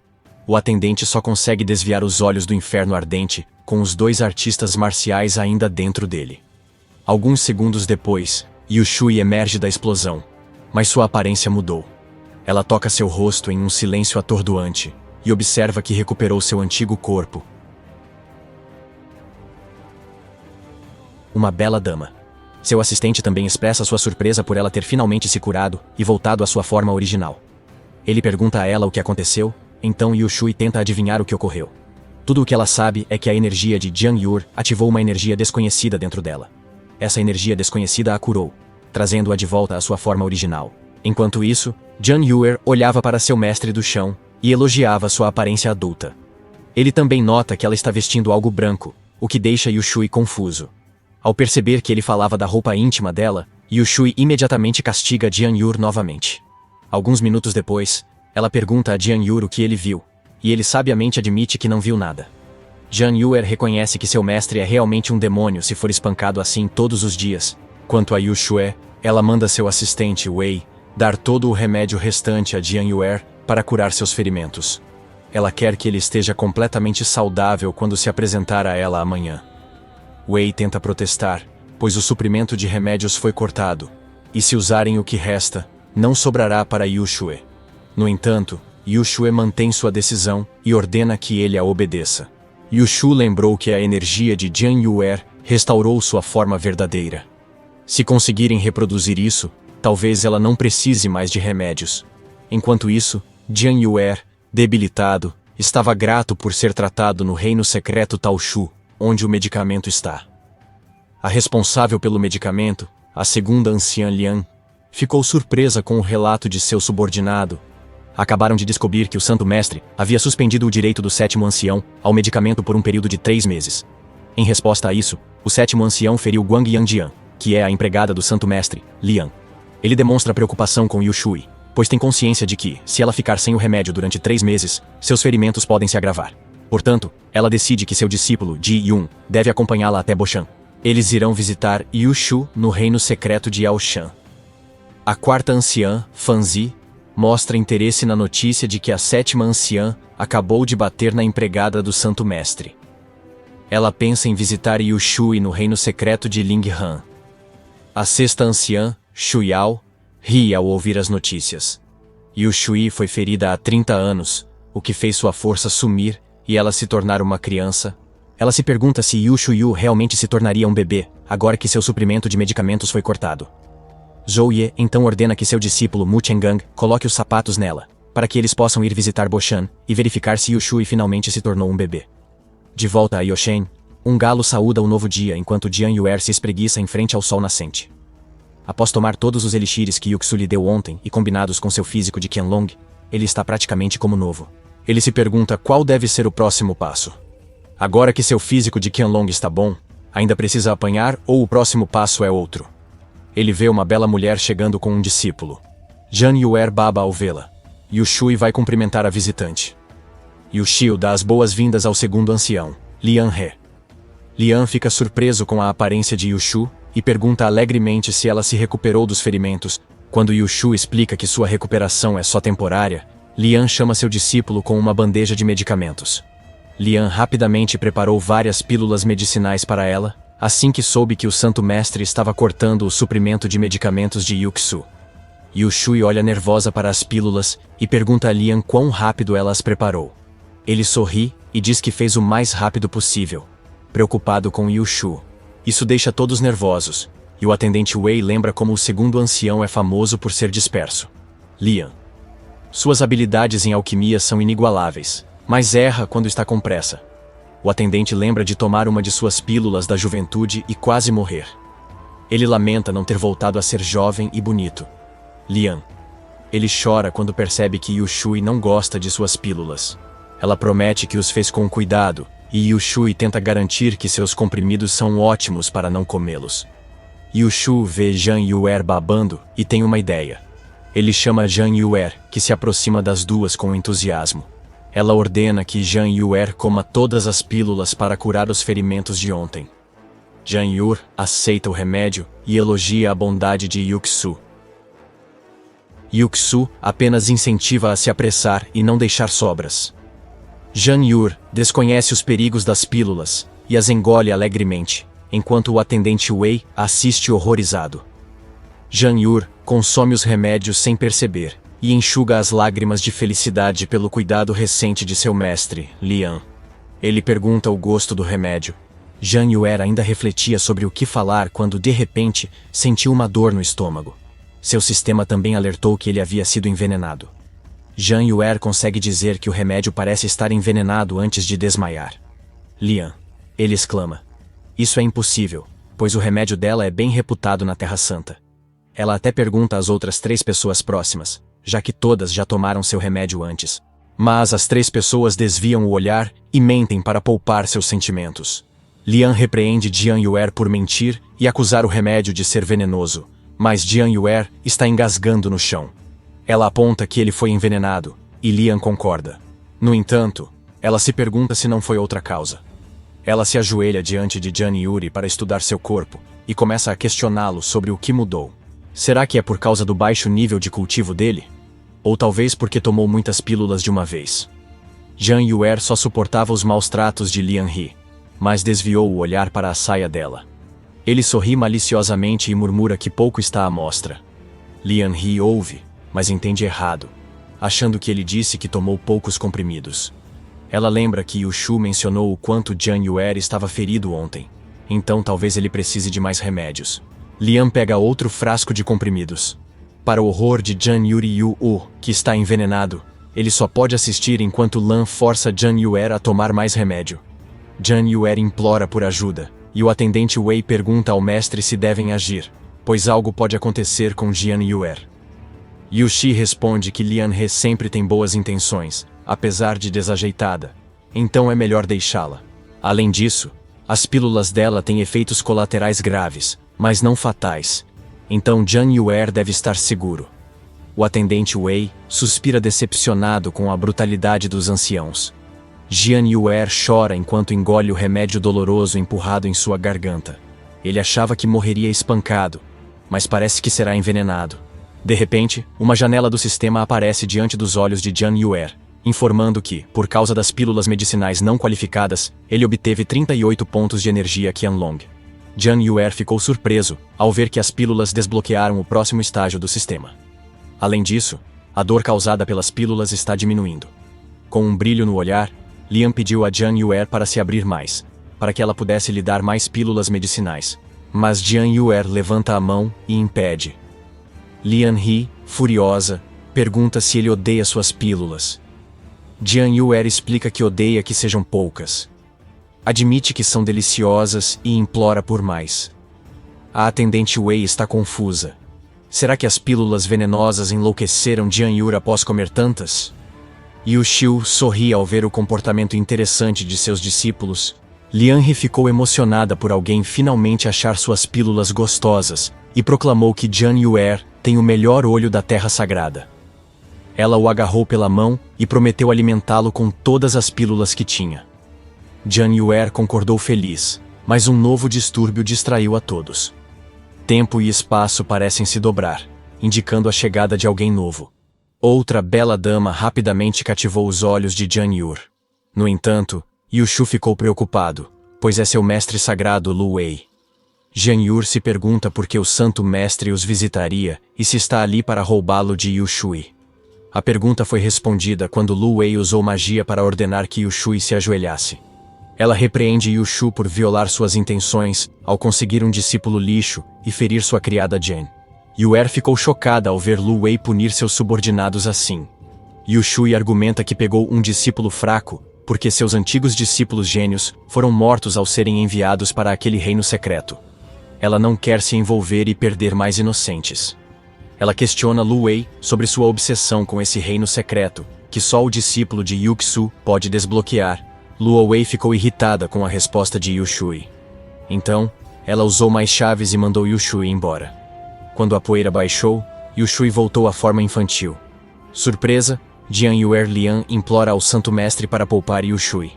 S2: O atendente só consegue desviar os olhos do inferno ardente, com os dois artistas marciais ainda dentro dele. Alguns segundos depois, Yu Shui emerge da explosão, mas sua aparência mudou. Ela toca seu rosto em um silêncio atordoante, e observa que recuperou seu antigo corpo. Uma bela dama. Seu assistente também expressa sua surpresa por ela ter finalmente se curado e voltado à sua forma original. Ele pergunta a ela o que aconteceu, então Yu Shui tenta adivinhar o que ocorreu. Tudo o que ela sabe é que a energia de Jian Yuer ativou uma energia desconhecida dentro dela. Essa energia desconhecida a curou, trazendo-a de volta à sua forma original. Enquanto isso, Jian Yuer olhava para seu mestre do chão e elogiava sua aparência adulta. Ele também nota que ela está vestindo algo branco, o que deixa Yu Shui confuso. Ao perceber que ele falava da roupa íntima dela, Yu Shui imediatamente castiga Jian Yuer novamente. Alguns minutos depois, ela pergunta a Jian Yuer o que ele viu, e ele sabiamente admite que não viu nada. Jian Yuer reconhece que seu mestre é realmente um demônio se for espancado assim todos os dias. Quanto a Yu Shui, ela manda seu assistente, Wei, dar todo o remédio restante a Jian Yuer para curar seus ferimentos. Ela quer que ele esteja completamente saudável quando se apresentar a ela amanhã. Wei tenta protestar, pois o suprimento de remédios foi cortado, e se usarem o que resta, não sobrará para Yu Shui. No entanto, Yu Shui mantém sua decisão e ordena que ele a obedeça. Yu Shui lembrou que a energia de Jian Yuer restaurou sua forma verdadeira. Se conseguirem reproduzir isso, talvez ela não precise mais de remédios. Enquanto isso, Jian Yuer, debilitado, estava grato por ser tratado no reino secreto Taoshu, onde o medicamento está. A responsável pelo medicamento, a segunda anciã Lian, ficou surpresa com o relato de seu subordinado. Acabaram de descobrir que o Santo Mestre havia suspendido o direito do sétimo ancião ao medicamento por um período de 3 meses. Em resposta a isso, o sétimo ancião feriu Guang Yangjian, que é a empregada do Santo Mestre, Lian. Ele demonstra preocupação com Yu Shui, pois tem consciência de que, se ela ficar sem o remédio durante 3 meses, seus ferimentos podem se agravar. Portanto, ela decide que seu discípulo, Ji Yun, deve acompanhá-la até Boshan. Eles irão visitar Yu Shu no reino secreto de Yaoshan. A quarta anciã, Fanzi, mostra interesse na notícia de que a sétima anciã acabou de bater na empregada do Santo Mestre. Ela pensa em visitar Yu Shui no reino secreto de Linghan. A sexta anciã, Shu Yao, ri ao ouvir as notícias. Yu Shui foi ferida há 30 anos, o que fez sua força sumir e ela se tornar uma criança. Ela se pergunta se Yu Shuyu realmente se tornaria um bebê, agora que seu suprimento de medicamentos foi cortado. Zhou Ye então ordena que seu discípulo Mu Chenggang coloque os sapatos nela, para que eles possam ir visitar Boshan e verificar se Yu Shui finalmente se tornou um bebê. De volta a Yoshen, um galo saúda o novo dia enquanto Jian Yuer se espreguiça em frente ao sol nascente. Após tomar todos os elixires que Yuxu lhe deu ontem e combinados com seu físico de Qianlong, ele está praticamente como novo. Ele se pergunta qual deve ser o próximo passo. Agora que seu físico de Qianlong está bom, ainda precisa apanhar ou o próximo passo é outro? Ele vê uma bela mulher chegando com um discípulo. Jian Yuer baba ao vê-la. Yu Shui vai cumprimentar a visitante. Yu Xiu dá as boas-vindas ao segundo ancião, Lian He. Lian fica surpreso com a aparência de Yu Shu e pergunta alegremente se ela se recuperou dos ferimentos. Quando Yu Shu explica que sua recuperação é só temporária, Lian chama seu discípulo com uma bandeja de medicamentos. Lian rapidamente preparou várias pílulas medicinais para ela, assim que soube que o Santo Mestre estava cortando o suprimento de medicamentos de Yuxu. Yushui olha nervosa para as pílulas e pergunta a Lian quão rápido ela as preparou. Ele sorri e diz que fez o mais rápido possível, preocupado com Yushu. Isso deixa todos nervosos, e o atendente Wei lembra como o segundo ancião é famoso por ser disperso. Lian. Suas habilidades em alquimia são inigualáveis, mas erra quando está com pressa. O atendente lembra de tomar uma de suas pílulas da juventude e quase morrer. Ele lamenta não ter voltado a ser jovem e bonito. Lian. Ele chora quando percebe que Yushui não gosta de suas pílulas. Ela promete que os fez com cuidado, e Yushui tenta garantir que seus comprimidos são ótimos para não comê-los. Yushu vê Zhang Yuer babando e tem uma ideia. Ele chama Zhang Yuer, que se aproxima das duas com entusiasmo. Ela ordena que Zhang Yuer coma todas as pílulas para curar os ferimentos de ontem. Zhang Yuer aceita o remédio e elogia a bondade de Yuxu. Yuxu apenas incentiva a se apressar e não deixar sobras. Zhang Yuer desconhece os perigos das pílulas e as engole alegremente, enquanto o atendente Wei assiste horrorizado. Zhang Yuer consome os remédios sem perceber e enxuga as lágrimas de felicidade pelo cuidado recente de seu mestre, Lian. Ele pergunta o gosto do remédio. Zhang Yuer ainda refletia sobre o que falar quando, de repente, sentiu uma dor no estômago. Seu sistema também alertou que ele havia sido envenenado. Zhang Yuer consegue dizer que o remédio parece estar envenenado antes de desmaiar. Lian. Ele exclama. Isso é impossível, pois o remédio dela é bem reputado na Terra Santa. Ela até pergunta às outras 3 pessoas próximas, já que todas já tomaram seu remédio antes. Mas as 3 pessoas desviam o olhar e mentem para poupar seus sentimentos. Lian repreende Zhang Yuer por mentir e acusar o remédio de ser venenoso, mas Zhang Yuer está engasgando no chão. Ela aponta que ele foi envenenado, e Lian concorda. No entanto, ela se pergunta se não foi outra causa. Ela se ajoelha diante de Zhang Yuer para estudar seu corpo, e começa a questioná-lo sobre o que mudou. Será que é por causa do baixo nível de cultivo dele? Ou talvez porque tomou muitas pílulas de uma vez? Zhang Yuer só suportava os maus tratos de Lian He, mas desviou o olhar para a saia dela. Ele sorri maliciosamente e murmura que pouco está à mostra. Lian He ouve, mas entende errado, achando que ele disse que tomou poucos comprimidos. Ela lembra que Yushu mencionou o quanto Zhang Yuer estava ferido ontem, então talvez ele precise de mais remédios. Lian pega outro frasco de comprimidos. Para o horror de Zhang Yuer, que está envenenado, ele só pode assistir enquanto Lan força Zhang Yuer a tomar mais remédio. Zhang Yuer implora por ajuda, e o atendente Wei pergunta ao mestre se devem agir, pois algo pode acontecer com Zhang Yuer. Yuxi responde que Lian He sempre tem boas intenções, apesar de desajeitada, então é melhor deixá-la. Além disso, as pílulas dela têm efeitos colaterais graves, mas não fatais, então Zhang Yuer deve estar seguro. O atendente Wei suspira decepcionado com a brutalidade dos anciãos. Zhang Yuer chora enquanto engole o remédio doloroso empurrado em sua garganta. Ele achava que morreria espancado, mas parece que será envenenado. De repente, uma janela do sistema aparece diante dos olhos de Zhang Yuer, informando que, por causa das pílulas medicinais não qualificadas, ele obteve 38 pontos de energia Qianlong. Zhang Yuer ficou surpreso ao ver que as pílulas desbloquearam o próximo estágio do sistema. Além disso, a dor causada pelas pílulas está diminuindo. Com um brilho no olhar, Lian pediu a Zhang Yuer para se abrir mais, para que ela pudesse lhe dar mais pílulas medicinais. Mas Zhang Yuer levanta a mão e impede. Lian He, furiosa, pergunta se ele odeia suas pílulas. Zhang Yuer explica que odeia que sejam poucas. Admite que são deliciosas e implora por mais. A atendente Wei está confusa. Será que as pílulas venenosas enlouqueceram Zhang Yuer após comer tantas? Yuxiu sorri ao ver o comportamento interessante de seus discípulos. Lian He ficou emocionada por alguém finalmente achar suas pílulas gostosas e proclamou que Zhang Yuer tem o melhor olho da Terra Sagrada. Ela o agarrou pela mão e prometeu alimentá-lo com todas as pílulas que tinha. Zhang Yuer concordou feliz, mas um novo distúrbio distraiu a todos. Tempo e espaço parecem se dobrar, indicando a chegada de alguém novo. Outra bela dama rapidamente cativou os olhos de Zhang Yuer. No entanto, Yushu ficou preocupado, pois é seu mestre sagrado Lu Wei. Jian Yur se pergunta por que o Santo Mestre os visitaria e se está ali para roubá-lo de Yu Shui. A pergunta foi respondida quando Lu Wei usou magia para ordenar que Yu Shui se ajoelhasse. Ela repreende Yu Shu por violar suas intenções ao conseguir um discípulo lixo e ferir sua criada Jen. Yuer ficou chocada ao ver Lu Wei punir seus subordinados assim. Yu Shui argumenta que pegou um discípulo fraco porque seus antigos discípulos gênios foram mortos ao serem enviados para aquele reino secreto. Ela não quer se envolver e perder mais inocentes. Ela questiona Lu Wei sobre sua obsessão com esse reino secreto, que só o discípulo de Yu Xu pode desbloquear. Lu Wei ficou irritada com a resposta de Yu Shui. Então, ela usou mais chaves e mandou Yu Shui embora. Quando a poeira baixou, Yu Shui voltou à forma infantil. Surpresa, Jian Yuer Lian implora ao Santo Mestre para poupar Yu Shui.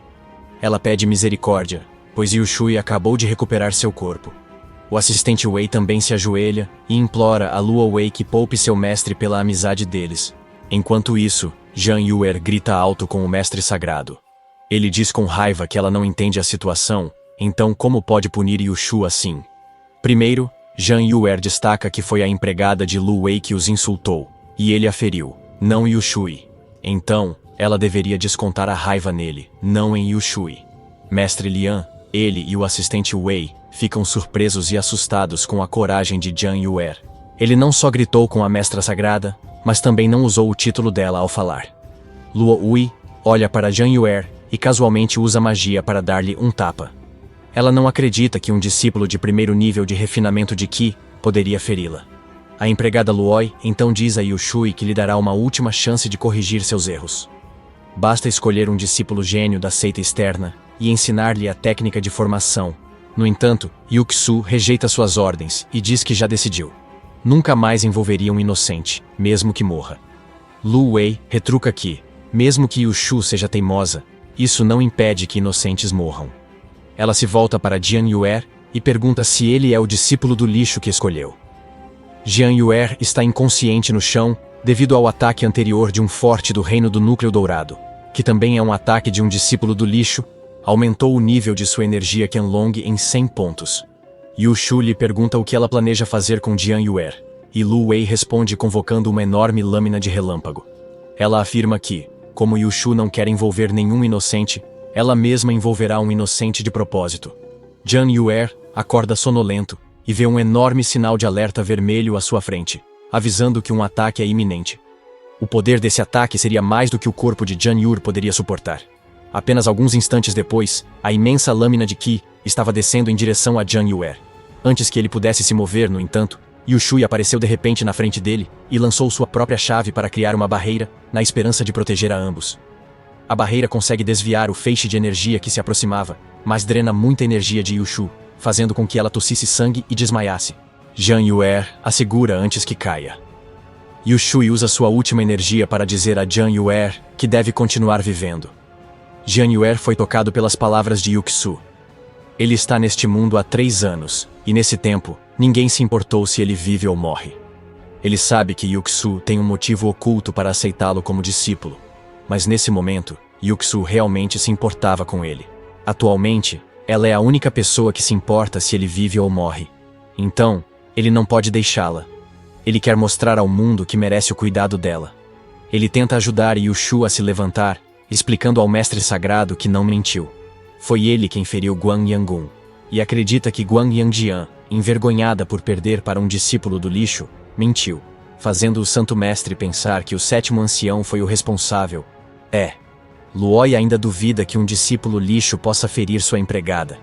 S2: Ela pede misericórdia, pois Yu Shui acabou de recuperar seu corpo. O assistente Wei também se ajoelha e implora a Luo Wei que poupe seu mestre pela amizade deles. Enquanto isso, Jian Yuer grita alto com o mestre sagrado. Ele diz com raiva que ela não entende a situação, então como pode punir Yu Shu assim? Primeiro, Jian Yuer destaca que foi a empregada de Lu Wei que os insultou, e ele a feriu, não Yu Shui. Então, ela deveria descontar a raiva nele, não em Yu Shui. Mestre Lian, ele e o assistente Wei ficam surpresos e assustados com a coragem de Jian Yuer. Ele não só gritou com a mestra sagrada, mas também não usou o título dela ao falar. Luo Wei olha para Jian Yuer e casualmente usa magia para dar-lhe um tapa. Ela não acredita que um discípulo de primeiro nível de refinamento de Qi poderia feri-la. A empregada Luoi então diz a Yu Shui que lhe dará uma última chance de corrigir seus erros. Basta escolher um discípulo gênio da seita externa e ensinar-lhe a técnica de formação. No entanto, Yu Xu rejeita suas ordens e diz que já decidiu. Nunca mais envolveria um inocente, mesmo que morra. Lu Wei retruca que, mesmo que Yu Shu seja teimosa, isso não impede que inocentes morram. Ela se volta para Jian Yuer e pergunta se ele é o discípulo do lixo que escolheu. Jian Yuer está inconsciente no chão devido ao ataque anterior de um forte do Reino do Núcleo Dourado, que também é um ataque de um discípulo do lixo, aumentou o nível de sua energia Qianlong em 100 pontos. Yu Shu lhe pergunta o que ela planeja fazer com Jian Yuer, e Lu Wei responde convocando uma enorme lâmina de relâmpago. Ela afirma que, como Yu Shu não quer envolver nenhum inocente, ela mesma envolverá um inocente de propósito. Jian Yuer acorda sonolento e vê um enorme sinal de alerta vermelho à sua frente, avisando que um ataque é iminente. O poder desse ataque seria mais do que o corpo de Jian Yur poderia suportar. Apenas alguns instantes depois, a imensa lâmina de Qi estava descendo em direção a Jian Yuer. Antes que ele pudesse se mover, no entanto, Yu Shui apareceu de repente na frente dele e lançou sua própria chave para criar uma barreira, na esperança de proteger a ambos. A barreira consegue desviar o feixe de energia que se aproximava, mas drena muita energia de Yu Shu, fazendo com que ela tossisse sangue e desmaiasse. Jian Yuer a segura antes que caia. Yu Shui usa sua última energia para dizer a Jian Yuer que deve continuar vivendo. Jian Yuer foi tocado pelas palavras de Yu Xu. Ele está neste mundo há 3 anos, e nesse tempo, ninguém se importou se ele vive ou morre. Ele sabe que Yu Xu tem um motivo oculto para aceitá-lo como discípulo, mas nesse momento, Yu Xu realmente se importava com ele. Atualmente, ela é a única pessoa que se importa se ele vive ou morre. Então, ele não pode deixá-la. Ele quer mostrar ao mundo que merece o cuidado dela. Ele tenta ajudar Yu Shu a se levantar, explicando ao mestre sagrado que não mentiu. Foi ele quem feriu Guan Yangun, e acredita que Guan Yangjian, envergonhada por perder para um discípulo do lixo, mentiu, fazendo o santo mestre pensar que o 7º ancião foi o responsável. Luoi ainda duvida que um discípulo lixo possa ferir sua empregada.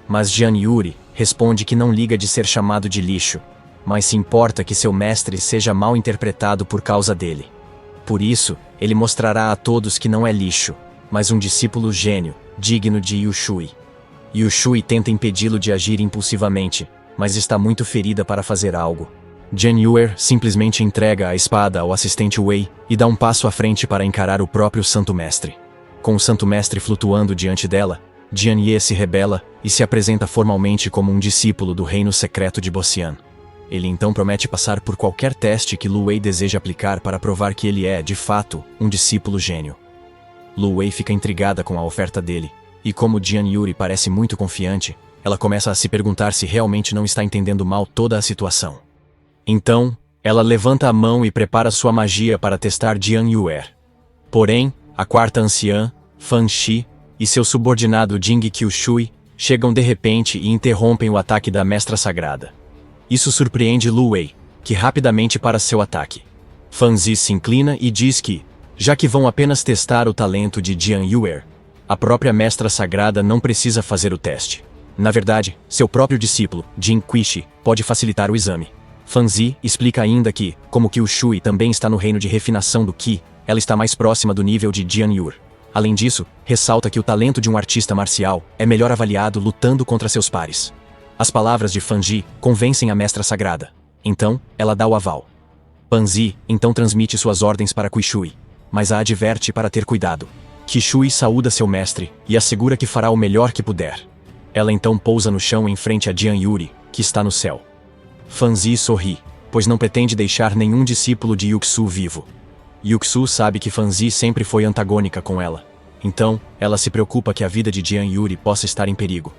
S2: Mas Jian Yuri responde que não liga de ser chamado de lixo, mas se importa que seu mestre seja mal interpretado por causa dele. Por isso, ele mostrará a todos que não é lixo, mas um discípulo gênio, digno de Yu Shui. Yu Shui tenta impedi-lo de agir impulsivamente, mas está muito ferida para fazer algo. Jian Yuer simplesmente entrega a espada ao assistente Wei e dá um passo à frente para encarar o próprio Santo Mestre. Com o Santo Mestre flutuando diante dela, Jian Ye se rebela e se apresenta formalmente como um discípulo do reino secreto de Boxian. Ele então promete passar por qualquer teste que Lu Wei deseja aplicar para provar que ele é, de fato, um discípulo gênio. Lu Wei fica intrigada com a oferta dele, e como Jian Yuri parece muito confiante, ela começa a se perguntar se realmente não está entendendo mal toda a situação. Então, ela levanta a mão e prepara sua magia para testar Jian Yuer. Porém, a quarta anciã, Fan Shi, e seu subordinado Jing Qiushui chegam de repente e interrompem o ataque da Mestra Sagrada. Isso surpreende Lu Wei, que rapidamente para seu ataque. Fan Zi se inclina e diz que, já que vão apenas testar o talento de Jian Yuer, a própria Mestra Sagrada não precisa fazer o teste. Na verdade, seu próprio discípulo, Jing Qiushi, pode facilitar o exame. Fan Zi explica ainda que, como Qiushui também está no reino de refinação do Qi, ela está mais próxima do nível de Jian Yuer. Além disso, ressalta que o talento de um artista marcial é melhor avaliado lutando contra seus pares. As palavras de Fan Zi convencem a Mestra Sagrada. Então, ela dá o aval. Fan Zi então transmite suas ordens para Qiushui, mas a adverte para ter cuidado. Qiushui saúda seu mestre e assegura que fará o melhor que puder. Ela então pousa no chão em frente a Jian Yuri, que está no céu. Fan Zi sorri, pois não pretende deixar nenhum discípulo de Yuxu vivo. Yuxu sabe que Fan Zi sempre foi antagônica com ela. Então, ela se preocupa que a vida de Jian Yuri possa estar em perigo.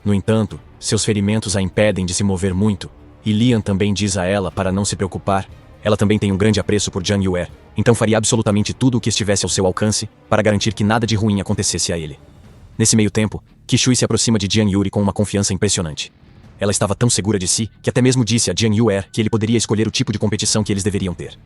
S2: No entanto, seus ferimentos a impedem de se mover muito, e Lian também diz a ela para não se preocupar. Ela também tem um grande apreço por Jian Yuer, então faria absolutamente tudo o que estivesse ao seu alcance para garantir que nada de ruim acontecesse a ele. Nesse meio tempo, Qiushui se aproxima de Jian Yuri com uma confiança impressionante. Ela estava tão segura de si que até mesmo disse a Jian Yuer que ele poderia escolher o tipo de competição que eles deveriam ter.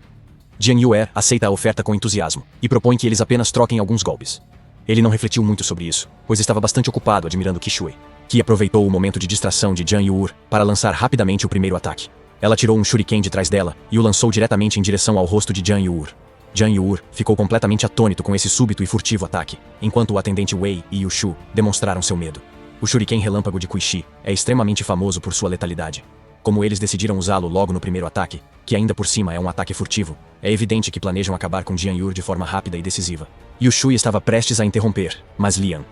S2: Jian Yuer aceita a oferta com entusiasmo e propõe que eles apenas troquem alguns golpes. Ele não refletiu muito sobre isso, pois estava bastante ocupado admirando Qiushui, que aproveitou o momento de distração de Jian Yuer para lançar rapidamente o primeiro ataque. Ela tirou um shuriken de trás dela e o lançou diretamente em direção ao rosto de Jian Yuer. Jian Yuer ficou completamente atônito com esse súbito e furtivo ataque, enquanto o atendente Wei e Yushu demonstraram seu medo. O shuriken relâmpago de Qiushui é extremamente famoso por sua letalidade. Como eles decidiram usá-lo logo no primeiro ataque, que ainda por cima é um ataque furtivo, é evidente que planejam acabar com Jian Yuer de forma rápida e decisiva. Yushu estava prestes a interromper, mas Lian.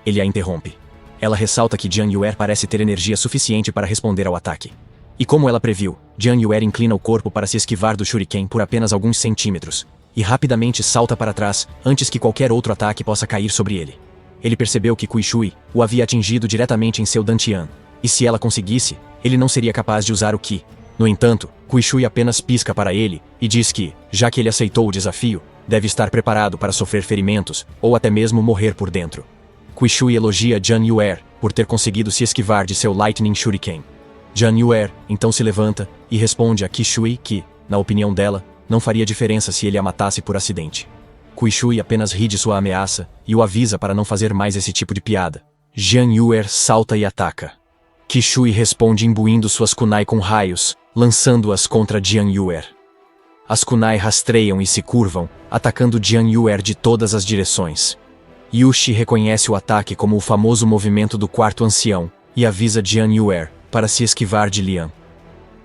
S2: Ele a interrompe. Ela ressalta que Jian Yuer parece ter energia suficiente para responder ao ataque. E como ela previu, Jian Yuer inclina o corpo para se esquivar do shuriken por apenas alguns centímetros, e rapidamente salta para trás antes que qualquer outro ataque possa cair sobre ele. Ele percebeu que Qiushui o havia atingido diretamente em seu dantian, e se ela conseguisse, ele não seria capaz de usar o Qi. No entanto, Qiushui apenas pisca para ele e diz que, já que ele aceitou o desafio, deve estar preparado para sofrer ferimentos ou até mesmo morrer por dentro. Qiushui elogia Jian Yuer por ter conseguido se esquivar de seu Lightning Shuriken. Jian Yuer então se levanta e responde a Qiushui que, na opinião dela, não faria diferença se ele a matasse por acidente. Qiushui apenas ri de sua ameaça e o avisa para não fazer mais esse tipo de piada. Jian Yuer salta e ataca. Qiushui responde imbuindo suas kunai com raios, lançando-as contra Jian Yuer. As kunai rastreiam e se curvam, atacando Jian Yuer de todas as direções. Yushi reconhece o ataque como o famoso movimento do quarto ancião e avisa Jian Yuer para se esquivar de Lian.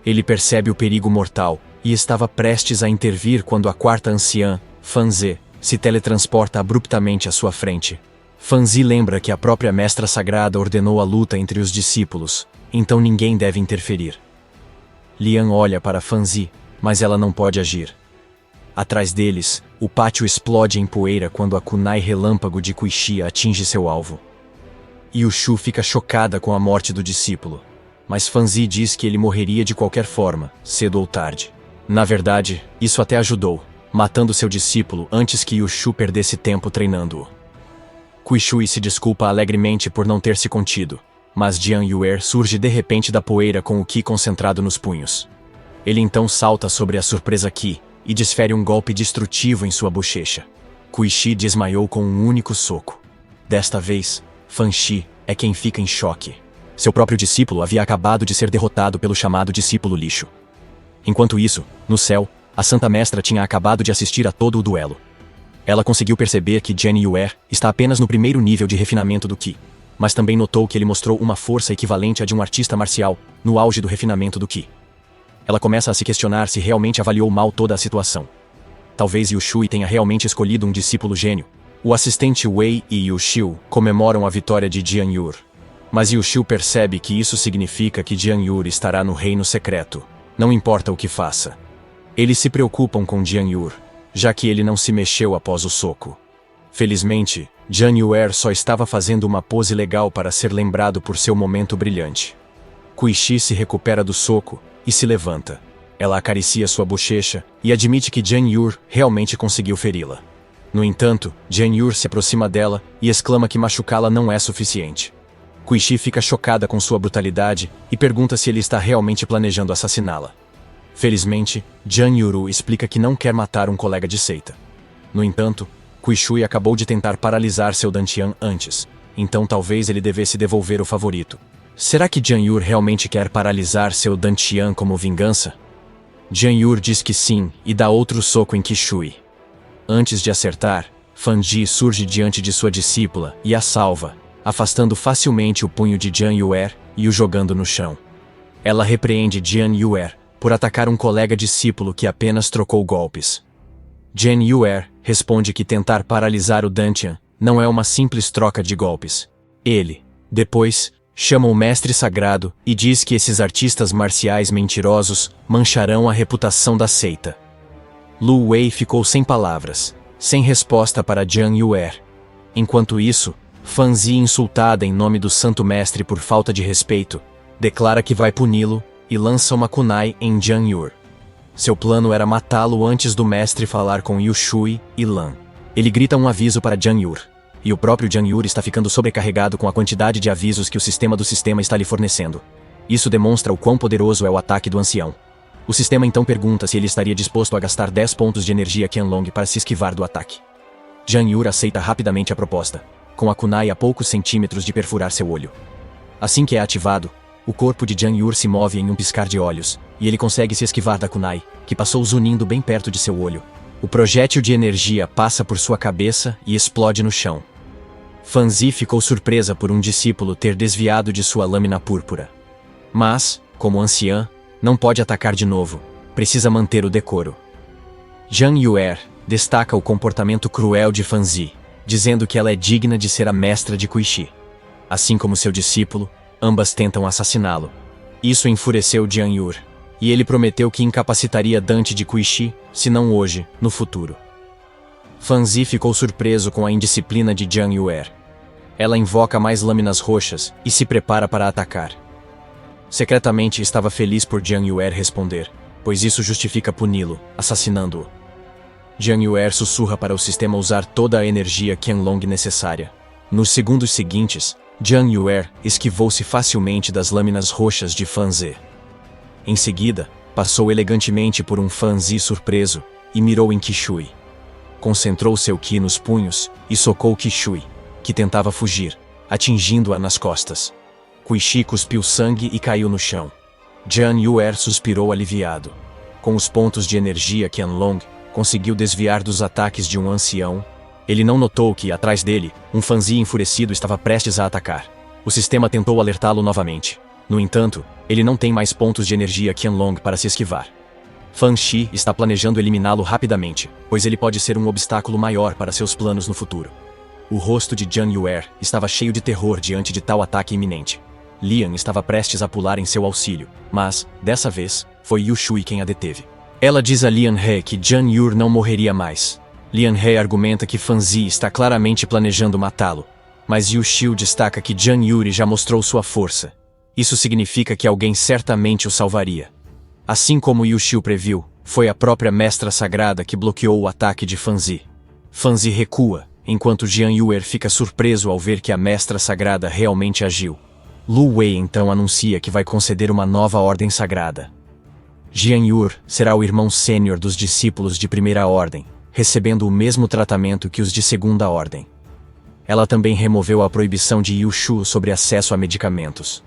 S2: Ele percebe o perigo mortal e estava prestes a intervir quando a quarta anciã, Fan Zi, se teletransporta abruptamente à sua frente. Fan Zi lembra que a própria Mestra Sagrada ordenou a luta entre os discípulos, então ninguém deve interferir. Lian olha para Fan Zi, mas ela não pode agir. Atrás deles, o pátio explode em poeira quando a kunai relâmpago de Qiushui atinge seu alvo. Yushu fica chocada com a morte do discípulo, mas Fan Zi diz que ele morreria de qualquer forma, cedo ou tarde. Na verdade, isso até ajudou, matando seu discípulo antes que Yushu perdesse tempo treinando-o. Qiushui se desculpa alegremente por não ter se contido, mas Jian Yuer surge de repente da poeira com o Qi concentrado nos punhos. Ele então salta sobre a surpresa Qi e desfere um golpe destrutivo em sua bochecha. Qiushui desmaiou com um único soco. Desta vez, Fan Shi é quem fica em choque. Seu próprio discípulo havia acabado de ser derrotado pelo chamado discípulo lixo. Enquanto isso, no céu, a Santa Mestra tinha acabado de assistir a todo o duelo. Ela conseguiu perceber que Jian Yuer está apenas no primeiro nível de refinamento do Qi, mas também notou que ele mostrou uma força equivalente à de um artista marcial, no auge do refinamento do Qi. Ela começa a se questionar se realmente avaliou mal toda a situação. Talvez Yushui tenha realmente escolhido um discípulo gênio. O assistente Wei e Yushu comemoram a vitória de Jian Yuer. Mas Yushu percebe que isso significa que Jian Yuer estará no reino secreto, não importa o que faça. Eles se preocupam com Jian Yuer, já que ele não se mexeu após o soco. Felizmente, Jian Yuer só estava fazendo uma pose legal para ser lembrado por seu momento brilhante. Kui Shi se recupera do soco e se levanta. Ela acaricia sua bochecha e admite que Jian Yuer realmente conseguiu feri-la. No entanto, Jian Yuer se aproxima dela e exclama que machucá-la não é suficiente. Kui Shi fica chocada com sua brutalidade e pergunta se ele está realmente planejando assassiná-la. Felizmente, Jian Yuru explica que não quer matar um colega de seita. No entanto, Kui Shui acabou de tentar paralisar seu Dantian antes, então talvez ele devesse devolver o favorito. Será que Jian Yuer realmente quer paralisar seu Dantian como vingança? Jian Yuer diz que sim e dá outro soco em Qi Shui. Antes de acertar, Fan Ji surge diante de sua discípula e a salva, afastando facilmente o punho de Jian Yuer e o jogando no chão. Ela repreende Jian Yuer por atacar um colega discípulo que apenas trocou golpes. Jian Yuer responde que tentar paralisar o Dantian não é uma simples troca de golpes. Ele, depois, chama o mestre sagrado e diz que esses artistas marciais mentirosos mancharão a reputação da seita. Lu Wei ficou sem palavras, sem resposta para Jian Yuer. Enquanto isso, Fan Zi, insultada em nome do Santo Mestre por falta de respeito, declara que vai puni-lo e lança uma kunai em Jian Yuer. Seu plano era matá-lo antes do mestre falar com Yu Shui e Lan. Ele grita um aviso para Jian Yuer, e o próprio Jian Yuer está ficando sobrecarregado com a quantidade de avisos que o sistema do sistema está lhe fornecendo. Isso demonstra o quão poderoso é o ataque do ancião. O sistema então pergunta se ele estaria disposto a gastar 10 pontos de energia Qianlong para se esquivar do ataque. Jian Yuer aceita rapidamente a proposta, com a kunai a poucos centímetros de perfurar seu olho. Assim que é ativado, o corpo de Jian Yuer se move em um piscar de olhos, e ele consegue se esquivar da kunai, que passou zunindo bem perto de seu olho. O projétil de energia passa por sua cabeça e explode no chão. Fan Zi ficou surpresa por um discípulo ter desviado de sua lâmina púrpura. Mas, como anciã, não pode atacar de novo, precisa manter o decoro. Jian Yuer destaca o comportamento cruel de Fan Zi, dizendo que ela é digna de ser a mestra de Kui Shi. Assim como seu discípulo, ambas tentam assassiná-lo. Isso enfureceu Jian Yuer, e ele prometeu que incapacitaria Dante de Kui Shi, se não hoje, no futuro. Fan Zi ficou surpreso com a indisciplina de Jian Yuer. Ela invoca mais lâminas roxas e se prepara para atacar. Secretamente estava feliz por Jian Yuer responder, pois isso justifica puni-lo, assassinando-o. Jian Yuer sussurra para o sistema usar toda a energia Qianlong necessária. Nos segundos seguintes, Jian Yuer esquivou-se facilmente das lâminas roxas de Fan Zi. Em seguida, passou elegantemente por um Fan Zi surpreso e mirou em Qi Shui. Concentrou seu Qi nos punhos e socou Qi Shui, que tentava fugir, atingindo-a nas costas. Kui Shi cuspiu sangue e caiu no chão. Jian Yuer suspirou aliviado. Com os pontos de energia Qianlong, conseguiu desviar dos ataques de um ancião. Ele não notou que, atrás dele, um Fan Zi enfurecido estava prestes a atacar. O sistema tentou alertá-lo novamente. No entanto, ele não tem mais pontos de energia Qianlong para se esquivar. Fan Shi está planejando eliminá-lo rapidamente, pois ele pode ser um obstáculo maior para seus planos no futuro. O rosto de Jian Yuer estava cheio de terror diante de tal ataque iminente. Lian estava prestes a pular em seu auxílio, mas, dessa vez, foi Yu Shui quem a deteve. Ela diz a Lian He que Jian Yuer não morreria mais. Lian He argumenta que Fan Zi está claramente planejando matá-lo, mas Yu Shui destaca que Jian Yuer já mostrou sua força. Isso significa que alguém certamente o salvaria. Assim como Yu Shui previu, foi a própria Mestra Sagrada que bloqueou o ataque de Fan Zi. Fan Zi recua, enquanto Jian Yuer fica surpreso ao ver que a Mestra Sagrada realmente agiu. Lu Wei então anuncia que vai conceder uma nova ordem sagrada. Jian Yuer será o irmão sênior dos discípulos de primeira ordem, recebendo o mesmo tratamento que os de segunda ordem. Ela também removeu a proibição de Yu Shui sobre acesso a medicamentos.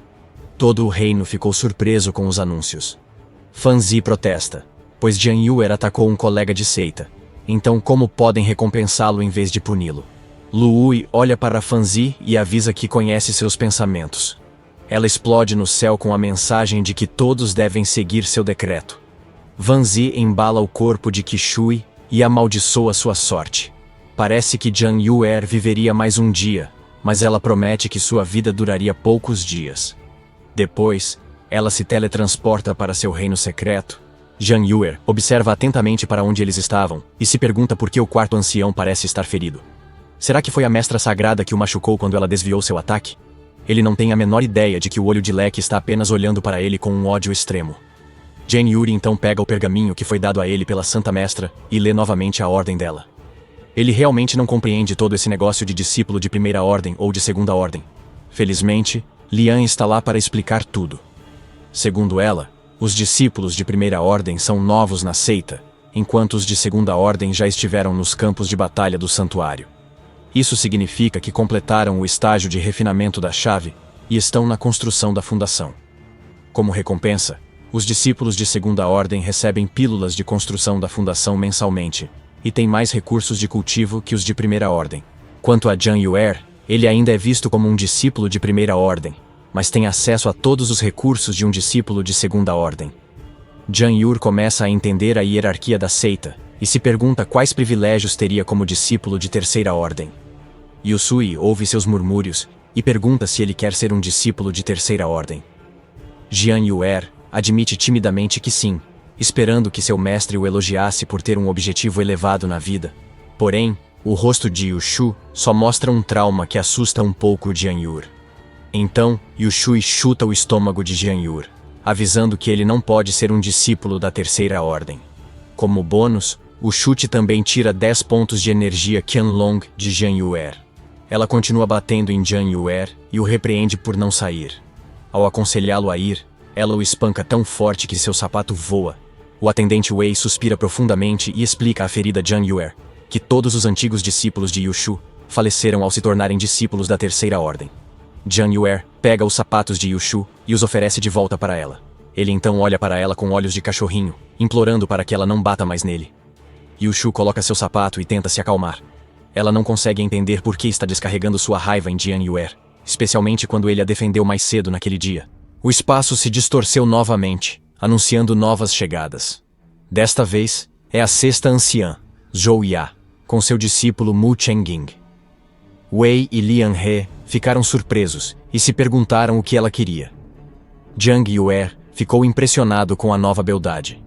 S2: Todo o reino ficou surpreso com os anúncios. Fan Zi protesta, pois Jian Yuer atacou um colega de seita. Então como podem recompensá-lo em vez de puni-lo? Lu Wei olha para Fan Zi e avisa que conhece seus pensamentos. Ela explode no céu com a mensagem de que todos devem seguir seu decreto. Fan Zi embala o corpo de Qi Shui e amaldiçoa sua sorte. Parece que Jian Yuer viveria mais um dia, mas ela promete que sua vida duraria poucos dias. Depois, ela se teletransporta para seu reino secreto. Jian Yuer observa atentamente para onde eles estavam e se pergunta por que o quarto ancião parece estar ferido. Será que foi a mestra sagrada que o machucou quando ela desviou seu ataque? Ele não tem a menor ideia de que o olho de Leque está apenas olhando para ele com um ódio extremo. Jen Yuri então pega o pergaminho que foi dado a ele pela Santa Mestra e lê novamente a ordem dela. Ele realmente não compreende todo esse negócio de discípulo de primeira ordem ou de segunda ordem. Felizmente, Lian está lá para explicar tudo. Segundo ela, os discípulos de primeira ordem são novos na seita, enquanto os de segunda ordem já estiveram nos campos de batalha do santuário. Isso significa que completaram o estágio de refinamento da chave e estão na construção da fundação. Como recompensa, os discípulos de segunda ordem recebem pílulas de construção da fundação mensalmente e têm mais recursos de cultivo que os de primeira ordem. Quanto a Jian Yuer, ele ainda é visto como um discípulo de primeira ordem, mas tem acesso a todos os recursos de um discípulo de segunda ordem. Jian Yur começa a entender a hierarquia da seita e se pergunta quais privilégios teria como discípulo de terceira ordem. Yusui ouve seus murmúrios e pergunta se ele quer ser um discípulo de terceira ordem. Jian Yuer admite timidamente que sim, esperando que seu mestre o elogiasse por ter um objetivo elevado na vida. Porém, o rosto de Yushu só mostra um trauma que assusta um pouco Jian Yur. Então, Yushui chuta o estômago de Jian Yur, avisando que ele não pode ser um discípulo da terceira ordem. Como bônus, o chute também tira 10 pontos de energia Qianlong de Jian Yuer. Ela continua batendo em Jian Yuer e o repreende por não sair. Ao aconselhá-lo a ir, ela o espanca tão forte que seu sapato voa. O atendente Wei suspira profundamente e explica à ferida Jian Yuer que todos os antigos discípulos de Yushu faleceram ao se tornarem discípulos da terceira ordem. Jian Yuer pega os sapatos de Yushu e os oferece de volta para ela. Ele então olha para ela com olhos de cachorrinho, implorando para que ela não bata mais nele. Yushu coloca seu sapato e tenta se acalmar. Ela não consegue entender por que está descarregando sua raiva em Jian Yuer, especialmente quando ele a defendeu mais cedo naquele dia. O espaço se distorceu novamente, anunciando novas chegadas. Desta vez, é a sexta anciã, Zhou Ya, com seu discípulo Mu Chengjing. Wei e Lian He ficaram surpresos e se perguntaram o que ela queria. Jiang Yuer ficou impressionado com a nova beldade.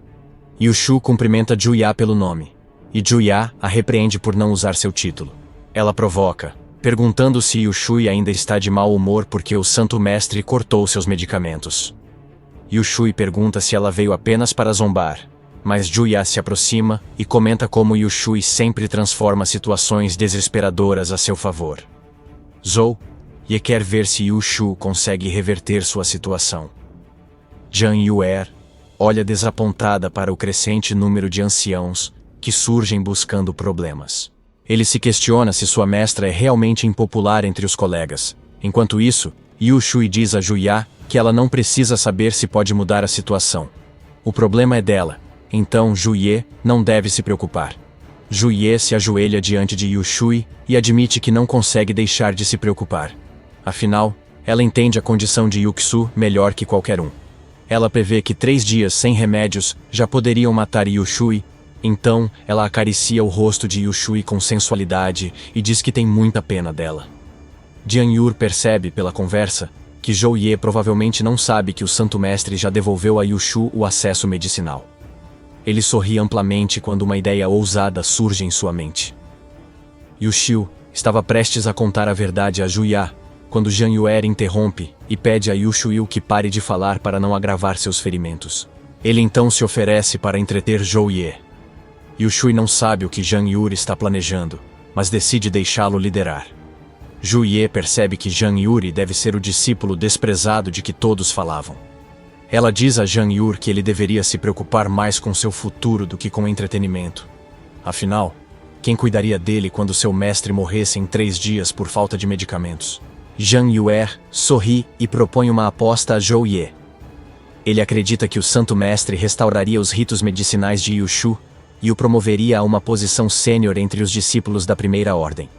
S2: Yushu cumprimenta Zhu Ya pelo nome, e Zhu Ya a repreende por não usar seu título. Ela provoca, perguntando se Yushui ainda está de mau humor porque o Santo Mestre cortou seus medicamentos. Yushui pergunta se ela veio apenas para zombar, mas Zhu Ya se aproxima e comenta como Yushui sempre transforma situações desesperadoras a seu favor. Zhou Ye quer ver se Yushu consegue reverter sua situação. Jian Yuer olha desapontada para o crescente número de anciãos que surgem buscando problemas. Ele se questiona se sua mestra é realmente impopular entre os colegas. Enquanto isso, Yushui diz a Zhu Ya que ela não precisa saber se pode mudar a situação. O problema é dela, então Zhu Ye não deve se preocupar. Zhu Ye se ajoelha diante de Yushui e admite que não consegue deixar de se preocupar. Afinal, ela entende a condição de Yuxu melhor que qualquer um. Ela prevê que 3 dias sem remédios já poderiam matar Yushui, então ela acaricia o rosto de Yushui com sensualidade e diz que tem muita pena dela. Jian Yur percebe pela conversa que Zhou Ye provavelmente não sabe que o Santo Mestre já devolveu a Yushu o acesso medicinal. Ele sorri amplamente quando uma ideia ousada surge em sua mente. Yushu estava prestes a contar a verdade a Zhu Ya, quando Jian Yuer interrompe e pede a Yushui que pare de falar para não agravar seus ferimentos. Ele então se oferece para entreter Zhou Ye. Yushui não sabe o que Jian Yur está planejando, mas decide deixá-lo liderar. Zhu Ye percebe que Jian Yuri deve ser o discípulo desprezado de que todos falavam. Ela diz a Jian Yur que ele deveria se preocupar mais com seu futuro do que com entretenimento. Afinal, quem cuidaria dele quando seu mestre morresse em 3 dias por falta de medicamentos? Jian Yuer sorri e propõe uma aposta a Zhou Ye. Ele acredita que o Santo Mestre restauraria os ritos medicinais de Yushu e o promoveria a uma posição sênior entre os discípulos da primeira ordem.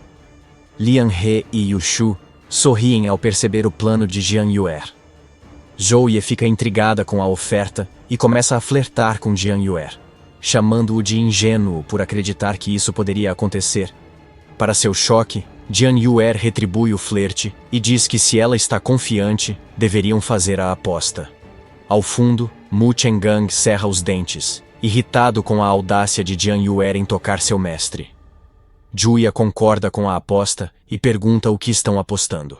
S2: Lian He e Yushu sorriem ao perceber o plano de Jian Yuer. Zhou Ye fica intrigada com a oferta e começa a flertar com Jian Yuer, chamando-o de ingênuo por acreditar que isso poderia acontecer. Para seu choque, Jian Yuer retribui o flerte e diz que se ela está confiante, deveriam fazer a aposta. Ao fundo, Mu Chengang cerra os dentes, irritado com a audácia de Jian Yuer em tocar seu mestre. Juya concorda com a aposta e pergunta o que estão apostando.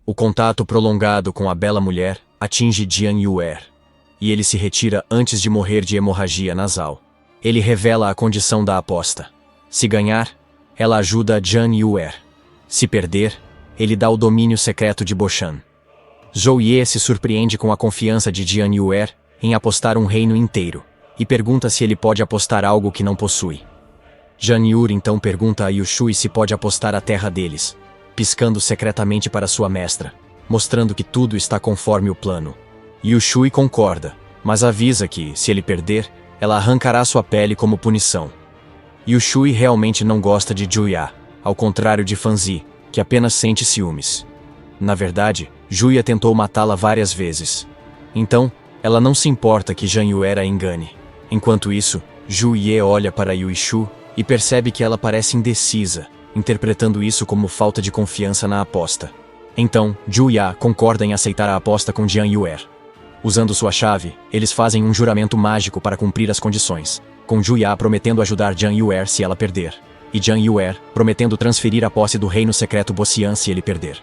S2: O contato prolongado com a bela mulher atinge Jian Yuer, e ele se retira antes de morrer de hemorragia nasal. Ele revela a condição da aposta. Se ganhar, ela ajuda Jian Yuer. Se perder, ele dá o domínio secreto de Boshan. Zhou Ye se surpreende com a confiança de Jian Yuer em apostar um reino inteiro, e pergunta se ele pode apostar algo que não possui. Jian Yuer então pergunta a Yu Shui se pode apostar a terra deles, piscando secretamente para sua mestra, mostrando que tudo está conforme o plano. Yu Shui concorda, mas avisa que, se ele perder, ela arrancará sua pele como punição. Yu Shui realmente não gosta de Juya, ao contrário de Fanzi, que apenas sente ciúmes. Na verdade, Juya tentou matá-la várias vezes. Então, ela não se importa que Jian Yuer a engane. Enquanto isso, Zhu Ye olha para Yu Shu e percebe que ela parece indecisa, interpretando isso como falta de confiança na aposta. Então, Juya concorda em aceitar a aposta com Jian Yuer. Usando sua chave, eles fazem um juramento mágico para cumprir as condições, com Juya prometendo ajudar Jian Yuer se ela perder, e Jian Yuer prometendo transferir a posse do reino secreto Boxian se ele perder.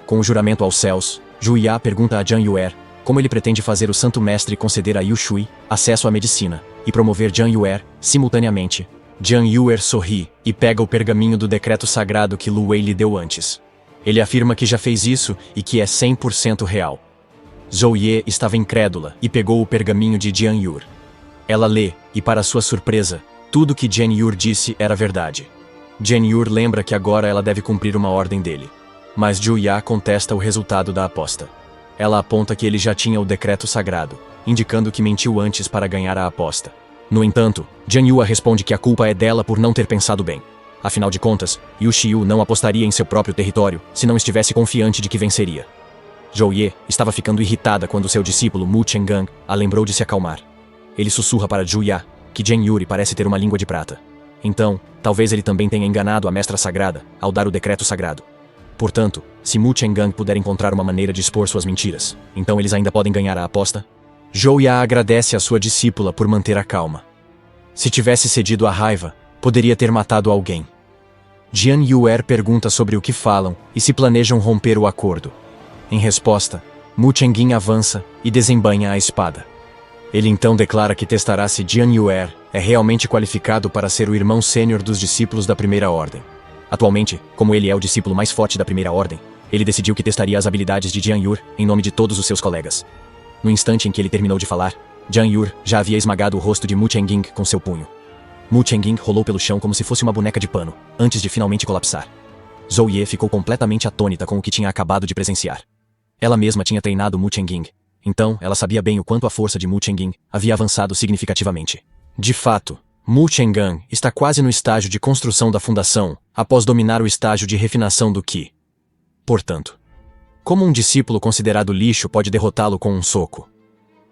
S2: Com o juramento aos céus, Juya pergunta a Jian Yuer como ele pretende fazer o Santo Mestre conceder a Yu Shui acesso à medicina e promover Jian Yuer simultaneamente. Jian Yuer sorri e pega o pergaminho do decreto sagrado que Lu Wei lhe deu antes. Ele afirma que já fez isso e que é 100% real. Zhou Ye estava incrédula e pegou o pergaminho de Jian Yuer. Ela lê, e para sua surpresa, tudo que Jian Yuer disse era verdade. Jian Yuer lembra que agora ela deve cumprir uma ordem dele. Mas Juya contesta o resultado da aposta. Ela aponta que ele já tinha o decreto sagrado, indicando que mentiu antes para ganhar a aposta. No entanto, Jian Yuer responde que a culpa é dela por não ter pensado bem. Afinal de contas, Yu Xiu não apostaria em seu próprio território se não estivesse confiante de que venceria. Zhou Ye estava ficando irritada quando seu discípulo Mu Chenggang a lembrou de se acalmar. Ele sussurra para Juya que Jian Yuer parece ter uma língua de prata. Então, talvez ele também tenha enganado a mestra sagrada ao dar o decreto sagrado. Portanto, se Mu Chenggang puder encontrar uma maneira de expor suas mentiras, então eles ainda podem ganhar a aposta? Zhou Ye agradece a sua discípula por manter a calma. Se tivesse cedido à raiva, poderia ter matado alguém. Jian Yuer pergunta sobre o que falam e se planejam romper o acordo. Em resposta, Mu Chenggang avança e desembainha a espada. Ele então declara que testará se Jian Yuer é realmente qualificado para ser o irmão sênior dos discípulos da Primeira Ordem. Atualmente, como ele é o discípulo mais forte da Primeira Ordem, ele decidiu que testaria as habilidades de Jian Yuer em nome de todos os seus colegas. No instante em que ele terminou de falar, Jian Yuer já havia esmagado o rosto de Mu Chenggang com seu punho. Mu Chenggang rolou pelo chão como se fosse uma boneca de pano, antes de finalmente colapsar. Zhou Ye ficou completamente atônita com o que tinha acabado de presenciar. Ela mesma tinha treinado Mu Chenggang, então ela sabia bem o quanto a força de Mu Chenggang havia avançado significativamente. De fato, Mu Chenggang está quase no estágio de construção da fundação, após dominar o estágio de refinação do Qi. Portanto, como um discípulo considerado lixo pode derrotá-lo com um soco?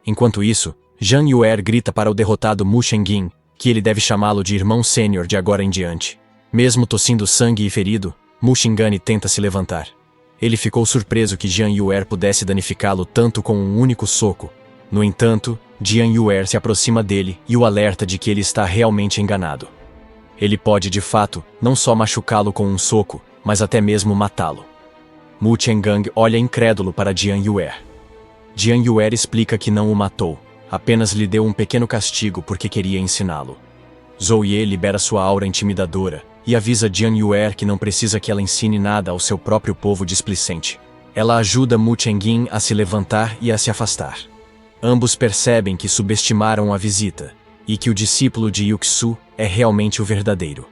S2: Enquanto isso, Jian Yuer grita para o derrotado Mu Chenggang que ele deve chamá-lo de irmão sênior de agora em diante. Mesmo tossindo sangue e ferido, Mu Xingani tenta se levantar. Ele ficou surpreso que Jian Yuer pudesse danificá-lo tanto com um único soco. No entanto, Jian Yuer se aproxima dele e o alerta de que ele está realmente enganado. Ele pode, de fato, não só machucá-lo com um soco, mas até mesmo matá-lo. Mu Chenggang olha incrédulo para Jian Yuer. Jian Yuer explica que não o matou, apenas lhe deu um pequeno castigo porque queria ensiná-lo. Zhou Ye libera sua aura intimidadora e avisa Jian Yuer que não precisa que ela ensine nada ao seu próprio povo displicente. Ela ajuda Mu Chenggang a se levantar e a se afastar. Ambos percebem que subestimaram a visita, e que o discípulo de Yuxu é realmente o verdadeiro.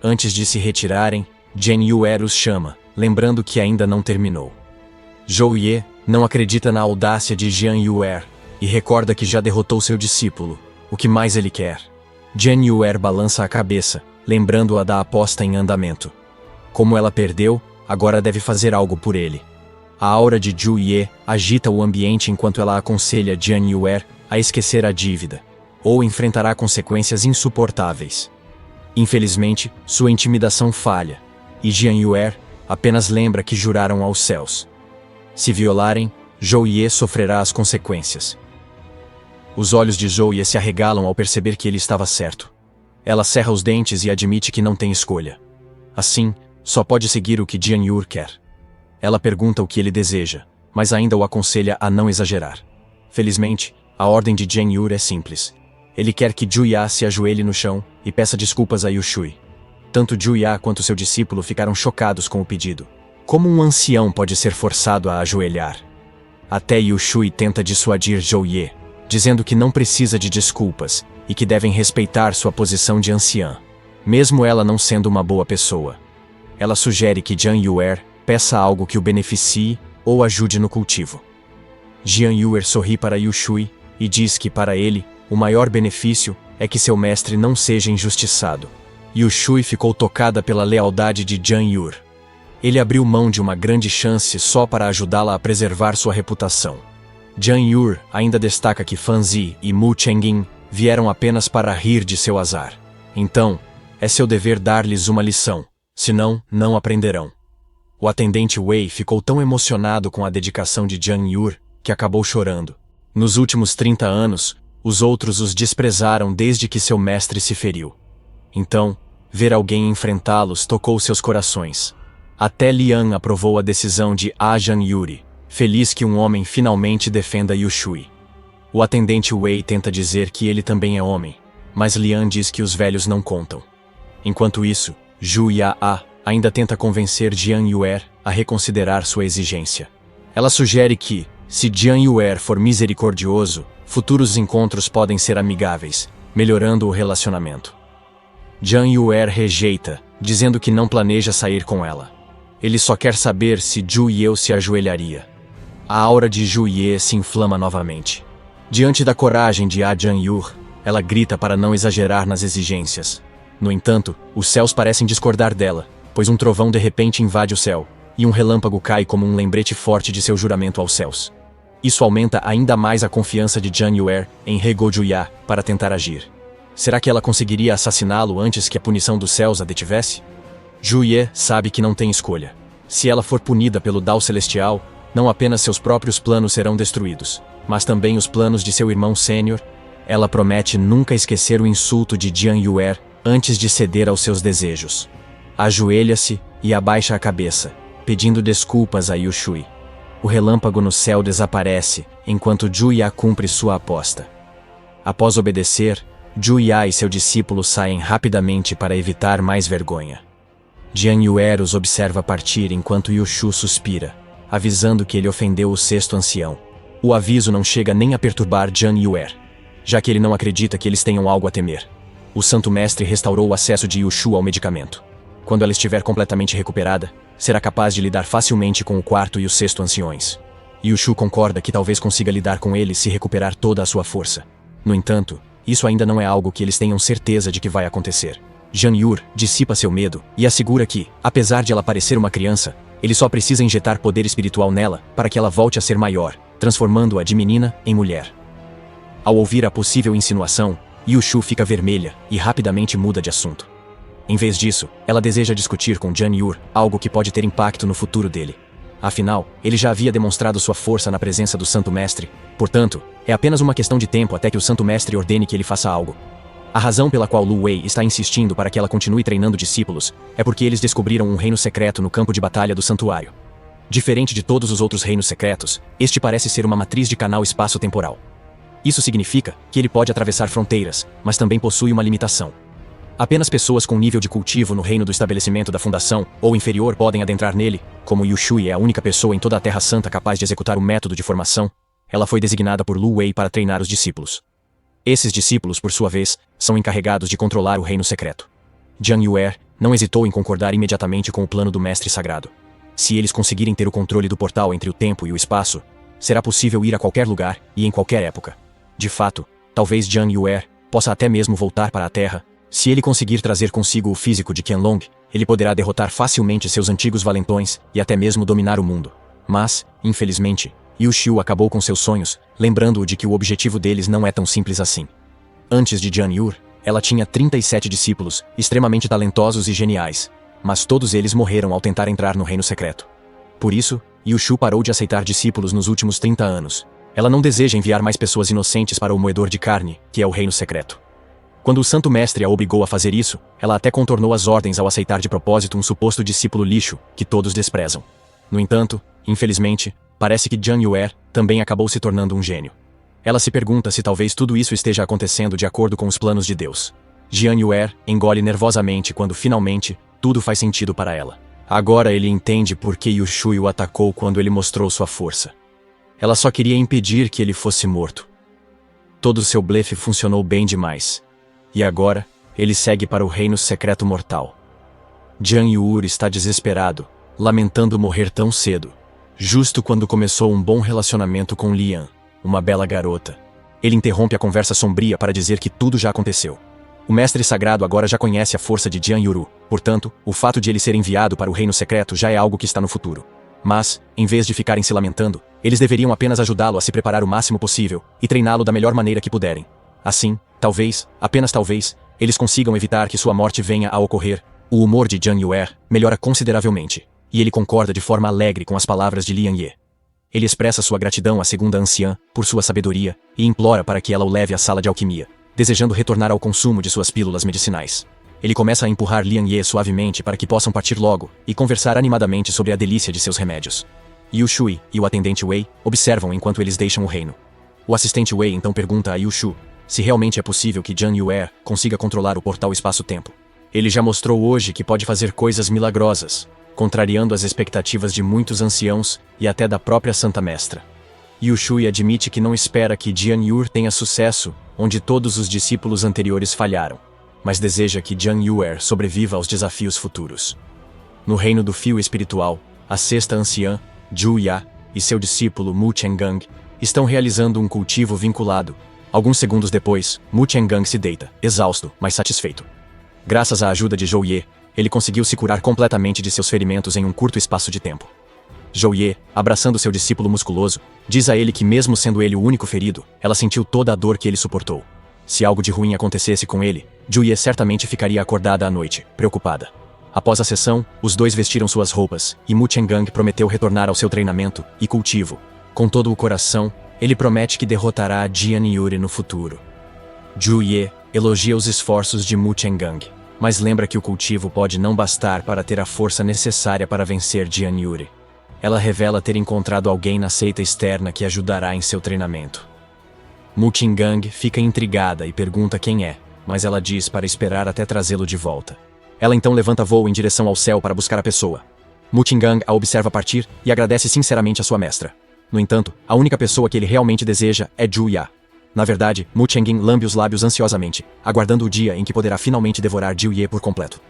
S2: Antes de se retirarem, Jian Yuer os chama, lembrando que ainda não terminou. Zhou Ye não acredita na audácia de Jian Yuer, e recorda que já derrotou seu discípulo, o que mais ele quer. Jian Yuer balança a cabeça, lembrando-a da aposta em andamento. Como ela perdeu, agora deve fazer algo por ele. A aura de Zhu Ye agita o ambiente enquanto ela aconselha Jian Yuer a esquecer a dívida, ou enfrentará consequências insuportáveis. Infelizmente, sua intimidação falha, e Jian Yuer apenas lembra que juraram aos céus. Se violarem, Zhou Ye sofrerá as consequências. Os olhos de Zhou Ye se arregalam ao perceber que ele estava certo. Ela cerra os dentes e admite que não tem escolha. Assim, só pode seguir o que Jian Yur quer. Ela pergunta o que ele deseja, mas ainda o aconselha a não exagerar. Felizmente, a ordem de Jian Yur é simples. Ele quer que Zhu Ya se ajoelhe no chão e peça desculpas a Yu Shui. Tanto Zhu Ya quanto seu discípulo ficaram chocados com o pedido. Como um ancião pode ser forçado a ajoelhar? Até Yu Shui tenta dissuadir Zhou Ye, dizendo que não precisa de desculpas e que devem respeitar sua posição de anciã, mesmo ela não sendo uma boa pessoa. Ela sugere que Jian Yuer peça algo que o beneficie ou ajude no cultivo. Jian Yuer sorri para Yu Shui e diz que, para ele, o maior benefício é que seu mestre não seja injustiçado. Yu Shui ficou tocada pela lealdade de Jian Yur. Ele abriu mão de uma grande chance só para ajudá-la a preservar sua reputação. Jian Yur ainda destaca que Fan Zi e Mu Chengjin vieram apenas para rir de seu azar. Então, é seu dever dar-lhes uma lição, senão não aprenderão. O atendente Wei ficou tão emocionado com a dedicação de Jian Yur que acabou chorando. Nos últimos 30 anos, os outros os desprezaram desde que seu mestre se feriu. Então, ver alguém enfrentá-los tocou seus corações. Até Lian aprovou a decisão de Jian Yuri, feliz que um homem finalmente defenda Yu Shui. O atendente Wei tenta dizer que ele também é homem, mas Lian diz que os velhos não contam. Enquanto isso, Zhu Ya ainda tenta convencer Jian Yuer a reconsiderar sua exigência. Ela sugere que, se Jian Yuer for misericordioso, futuros encontros podem ser amigáveis, melhorando o relacionamento. Jian Yuer rejeita, dizendo que não planeja sair com ela. Ele só quer saber se Zhu Ye se ajoelharia. A aura de Zhu Ye se inflama novamente. Diante da coragem de Jian Yur, ela grita para não exagerar nas exigências. No entanto, os céus parecem discordar dela, pois um trovão de repente invade o céu, e um relâmpago cai como um lembrete forte de seu juramento aos céus. Isso aumenta ainda mais a confiança de Jian Yuer em He Goju Ya para tentar agir. Será que ela conseguiria assassiná-lo antes que a punição dos céus a detivesse? Zhu Ye sabe que não tem escolha. Se ela for punida pelo Dao Celestial, não apenas seus próprios planos serão destruídos, mas também os planos de seu irmão sênior. Ela promete nunca esquecer o insulto de Jian Yuer antes de ceder aos seus desejos. Ajoelha-se e abaixa a cabeça, pedindo desculpas a Yu Shui. O relâmpago no céu desaparece, enquanto Zhu Ya cumpre sua aposta. Após obedecer, Zhu Ya e seu discípulo saem rapidamente para evitar mais vergonha. Jian Yuer os observa partir enquanto Yu Shu suspira, avisando que ele ofendeu o sexto ancião. O aviso não chega nem a perturbar Jian Yuer, já que ele não acredita que eles tenham algo a temer. O Santo Mestre restaurou o acesso de Yu Shu ao medicamento. Quando ela estiver completamente recuperada, será capaz de lidar facilmente com o quarto e o sexto anciões. Yu Shu concorda que talvez consiga lidar com eles se recuperar toda a sua força. No entanto, isso ainda não é algo que eles tenham certeza de que vai acontecer. Jian Yur dissipa seu medo e assegura que, apesar de ela parecer uma criança, ele só precisa injetar poder espiritual nela para que ela volte a ser maior, transformando-a de menina em mulher. Ao ouvir a possível insinuação, Yu Shu fica vermelha e rapidamente muda de assunto. Em vez disso, ela deseja discutir com Jian Yur algo que pode ter impacto no futuro dele. Afinal, ele já havia demonstrado sua força na presença do Santo Mestre, portanto, é apenas uma questão de tempo até que o Santo Mestre ordene que ele faça algo. A razão pela qual Lu Wei está insistindo para que ela continue treinando discípulos é porque eles descobriram um reino secreto no campo de batalha do santuário. Diferente de todos os outros reinos secretos, este parece ser uma matriz de canal espaço-temporal. Isso significa que ele pode atravessar fronteiras, mas também possui uma limitação. Apenas pessoas com nível de cultivo no reino do estabelecimento da fundação ou inferior podem adentrar nele. Como Yu Shui é a única pessoa em toda a Terra Santa capaz de executar o método de formação, ela foi designada por Lu Wei para treinar os discípulos. Esses discípulos, por sua vez, são encarregados de controlar o reino secreto. Jian Yuer não hesitou em concordar imediatamente com o plano do Mestre Sagrado. Se eles conseguirem ter o controle do portal entre o tempo e o espaço, será possível ir a qualquer lugar e em qualquer época. De fato, talvez Jian Yuer possa até mesmo voltar para a Terra. Se ele conseguir trazer consigo o físico de Qianlong, ele poderá derrotar facilmente seus antigos valentões e até mesmo dominar o mundo. Mas, infelizmente, Yu Shu acabou com seus sonhos, lembrando-o de que o objetivo deles não é tão simples assim. Antes de Jian Yur, ela tinha 37 discípulos, extremamente talentosos e geniais, mas todos eles morreram ao tentar entrar no reino secreto. Por isso, Yu Shu parou de aceitar discípulos nos últimos 30 anos. Ela não deseja enviar mais pessoas inocentes para o moedor de carne, que é o reino secreto. Quando o Santo Mestre a obrigou a fazer isso, ela até contornou as ordens ao aceitar de propósito um suposto discípulo lixo, que todos desprezam. No entanto, infelizmente, parece que Jian Yuer também acabou se tornando um gênio. Ela se pergunta se talvez tudo isso esteja acontecendo de acordo com os planos de Deus. Jian Yuer engole nervosamente quando finalmente tudo faz sentido para ela. Agora ele entende por que Yu Shui o atacou quando ele mostrou sua força. Ela só queria impedir que ele fosse morto. Todo seu blefe funcionou bem demais. E agora, ele segue para o reino secreto mortal. Jian Yuer está desesperado, lamentando morrer tão cedo, justo quando começou um bom relacionamento com Lian, uma bela garota. Ele interrompe a conversa sombria para dizer que tudo já aconteceu. O mestre sagrado agora já conhece a força de Jian Yuer, portanto, o fato de ele ser enviado para o reino secreto já é algo que está no futuro. Mas, em vez de ficarem se lamentando, eles deveriam apenas ajudá-lo a se preparar o máximo possível e treiná-lo da melhor maneira que puderem. Assim, talvez, apenas talvez, eles consigam evitar que sua morte venha a ocorrer. O humor de Jian Yuer melhora consideravelmente, e ele concorda de forma alegre com as palavras de Lian Ye. Ele expressa sua gratidão à segunda anciã por sua sabedoria e implora para que ela o leve à sala de alquimia, desejando retornar ao consumo de suas pílulas medicinais. Ele começa a empurrar Lian Ye suavemente para que possam partir logo e conversar animadamente sobre a delícia de seus remédios. Yu Shui e o atendente Wei observam enquanto eles deixam o reino. O assistente Wei então pergunta a Yu Shu se realmente é possível que Jian Yuer consiga controlar o portal espaço-tempo. Ele já mostrou hoje que pode fazer coisas milagrosas, contrariando as expectativas de muitos anciãos e até da própria Santa Mestra. Yu Shui admite que não espera que Jian Yuer tenha sucesso onde todos os discípulos anteriores falharam, mas deseja que Jian Yuer sobreviva aos desafios futuros. No reino do fio espiritual, a sexta anciã, Zhu Ya, e seu discípulo Mu Chenggang estão realizando um cultivo vinculado. Alguns segundos depois, Mu Chenggang se deita, exausto, mas satisfeito. Graças à ajuda de Zhou Ye, ele conseguiu se curar completamente de seus ferimentos em um curto espaço de tempo. Zhou Ye, abraçando seu discípulo musculoso, diz a ele que mesmo sendo ele o único ferido, ela sentiu toda a dor que ele suportou. Se algo de ruim acontecesse com ele, Zhou Ye certamente ficaria acordada à noite, preocupada. Após a sessão, os dois vestiram suas roupas, e Mu Chenggang prometeu retornar ao seu treinamento e cultivo. Com todo o coração, ele promete que derrotará Jian Yuer no futuro. Zhou Ye elogia os esforços de Mu Chenggang, mas lembra que o cultivo pode não bastar para ter a força necessária para vencer Jian Yuer. Ela revela ter encontrado alguém na seita externa que ajudará em seu treinamento. Mu Chenggang fica intrigada e pergunta quem é, mas ela diz para esperar até trazê-lo de volta. Ela então levanta voo em direção ao céu para buscar a pessoa. Mu Chenggang a observa partir e agradece sinceramente a sua mestra. No entanto, a única pessoa que ele realmente deseja é Zhu Ya. Na verdade, Mu Chenggang lambe os lábios ansiosamente, aguardando o dia em que poderá finalmente devorar Zhou Ye por completo.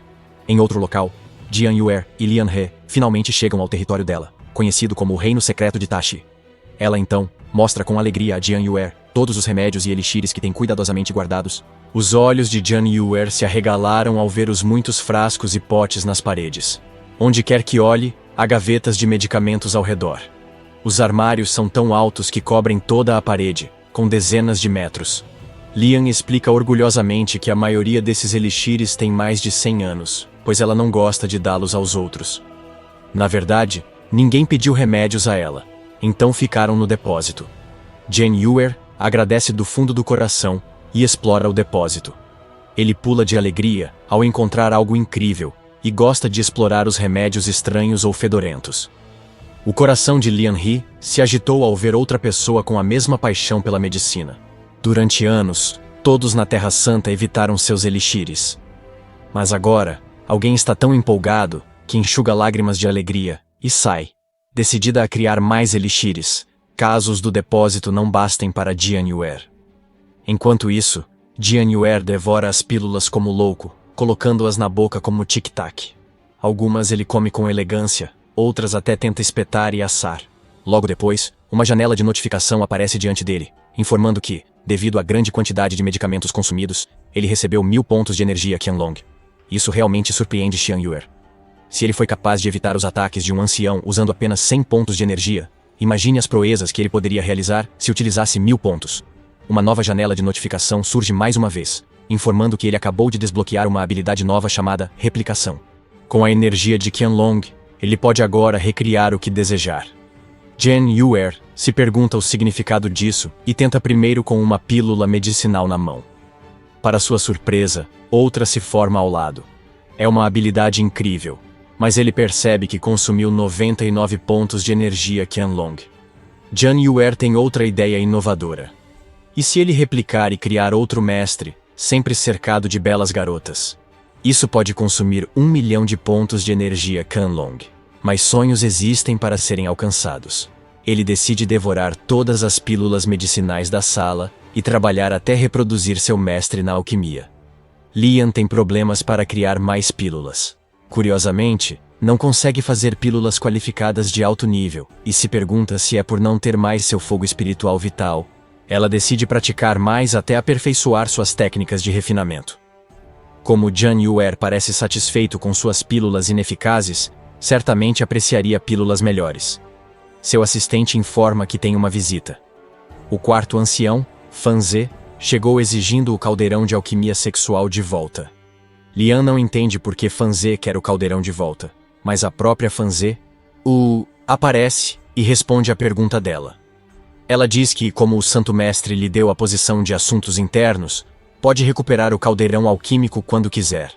S2: Em outro local, Jian Yuer e Lian He finalmente chegam ao território dela, conhecido como o Reino Secreto de Tashi. Ela então mostra com alegria a Jian Yuer todos os remédios e elixires que tem cuidadosamente guardados. Os olhos de Jian Yuer se arregalaram ao ver os muitos frascos e potes nas paredes. Onde quer que olhe, há gavetas de medicamentos ao redor. Os armários são tão altos que cobrem toda a parede, com dezenas de metros. Lian explica orgulhosamente que a maioria desses elixires tem mais de 100 anos, pois ela não gosta de dá-los aos outros. Na verdade, ninguém pediu remédios a ela, então ficaram no depósito. Jian Yuer agradece do fundo do coração e explora o depósito. Ele pula de alegria ao encontrar algo incrível e gosta de explorar os remédios estranhos ou fedorentos. O coração de Lian He se agitou ao ver outra pessoa com a mesma paixão pela medicina. Durante anos, todos na Terra Santa evitaram seus elixires. Mas agora, alguém está tão empolgado que enxuga lágrimas de alegria e sai, decidida a criar mais elixires, caso os do depósito não bastem para Jian Yuer. Enquanto isso, Jian Yuer devora as pílulas como louco, colocando-as na boca como tic-tac. Algumas ele come com elegância, outras até tenta espetar e assar. Logo depois, uma janela de notificação aparece diante dele, informando que, devido à grande quantidade de medicamentos consumidos, ele recebeu 1000 pontos de energia Qianlong. Isso realmente surpreende Jian Yuer. Se ele foi capaz de evitar os ataques de um ancião usando apenas 100 pontos de energia, imagine as proezas que ele poderia realizar se utilizasse 1000 pontos. Uma nova janela de notificação surge mais uma vez, informando que ele acabou de desbloquear uma habilidade nova chamada Replicação. Com a energia de Qianlong, ele pode agora recriar o que desejar. Jian Yuer se pergunta o significado disso e tenta primeiro com uma pílula medicinal na mão. para sua surpresa, outra se forma ao lado. É uma habilidade incrível, mas ele percebe que consumiu 99 pontos de energia Qianlong. Jian Yuer tem outra ideia inovadora. E se ele replicar e criar outro mestre, sempre cercado de belas garotas? Isso pode consumir 1 milhão de pontos de energia Qianlong. Mas sonhos existem para serem alcançados. Ele decide devorar todas as pílulas medicinais da sala e trabalhar até reproduzir seu mestre na alquimia. Lian tem problemas para criar mais pílulas. Curiosamente, não consegue fazer pílulas qualificadas de alto nível e se pergunta se é por não ter mais seu fogo espiritual vital. Ela decide praticar mais até aperfeiçoar suas técnicas de refinamento. Como Jian Yuer parece satisfeito com suas pílulas ineficazes, certamente apreciaria pílulas melhores. Seu assistente informa que tem uma visita. O quarto ancião, Fan Ze, chegou exigindo o caldeirão de alquimia sexual de volta. Lian não entende por que Fan Ze quer o caldeirão de volta, mas a própria Fan Ze aparece e responde à pergunta dela. Ela diz que, como o Santo Mestre lhe deu a posição de assuntos internos, pode recuperar o caldeirão alquímico quando quiser.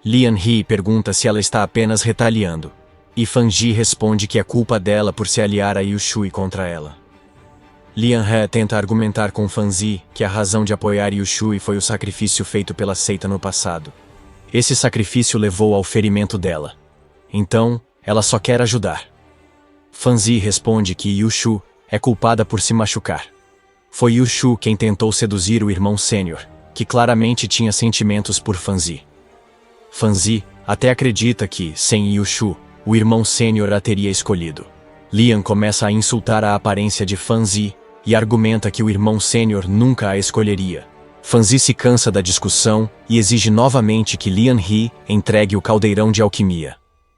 S2: Lian He pergunta se ela está apenas retaliando, e Fan Ji responde que é culpa dela por se aliar a Yu Shui contra ela. Lian He tenta argumentar com Fan Zi que a razão de apoiar Yu Shui foi o sacrifício feito pela seita no passado. Esse sacrifício levou ao ferimento dela. Então, ela só quer ajudar. Fan Zi responde que Yu Shu é culpada por se machucar. Foi Yu Shu quem tentou seduzir o irmão sênior, que claramente tinha sentimentos por Fan Zi. Fan Zi até acredita que, sem Yu Shu, o irmão sênior a teria escolhido. Lian começa a insultar a aparência de Fan Zi e argumenta que o irmão sênior nunca a escolheria. Fan Zi se cansa da discussão e exige novamente que Lian He entregue o caldeirão de alquimia.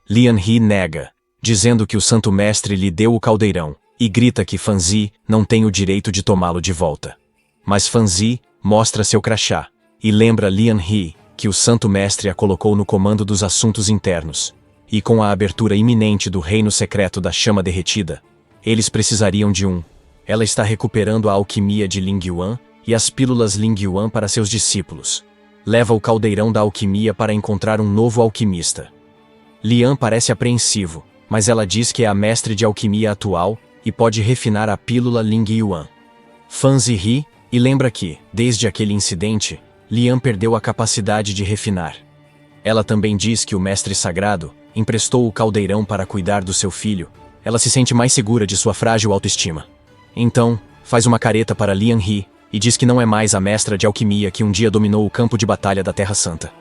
S2: Lian He nega, dizendo que o Santo Mestre lhe deu o caldeirão, e grita que Fan Zi não tem o direito de tomá-lo de volta. Mas Fan Zi mostra seu crachá e lembra Lian He que o Santo Mestre a colocou no comando dos assuntos internos, e com a abertura iminente do reino secreto da chama derretida, eles precisariam de um. Ela está recuperando a alquimia de Ling Yuan e as pílulas Ling Yuan para seus discípulos. Leva o caldeirão da alquimia para encontrar um novo alquimista. Lian parece apreensivo, mas ela diz que é a mestre de alquimia atual e pode refinar a pílula Ling Yuan. Fan Zi ri e lembra que, desde aquele incidente, Lian perdeu a capacidade de refinar. Ela também diz que o mestre sagrado emprestou o caldeirão para cuidar do seu filho. Ela se sente mais segura de sua frágil autoestima. Então, faz uma careta para Lian He e diz que não é mais a mestra de alquimia que um dia dominou o campo de batalha da Terra Santa.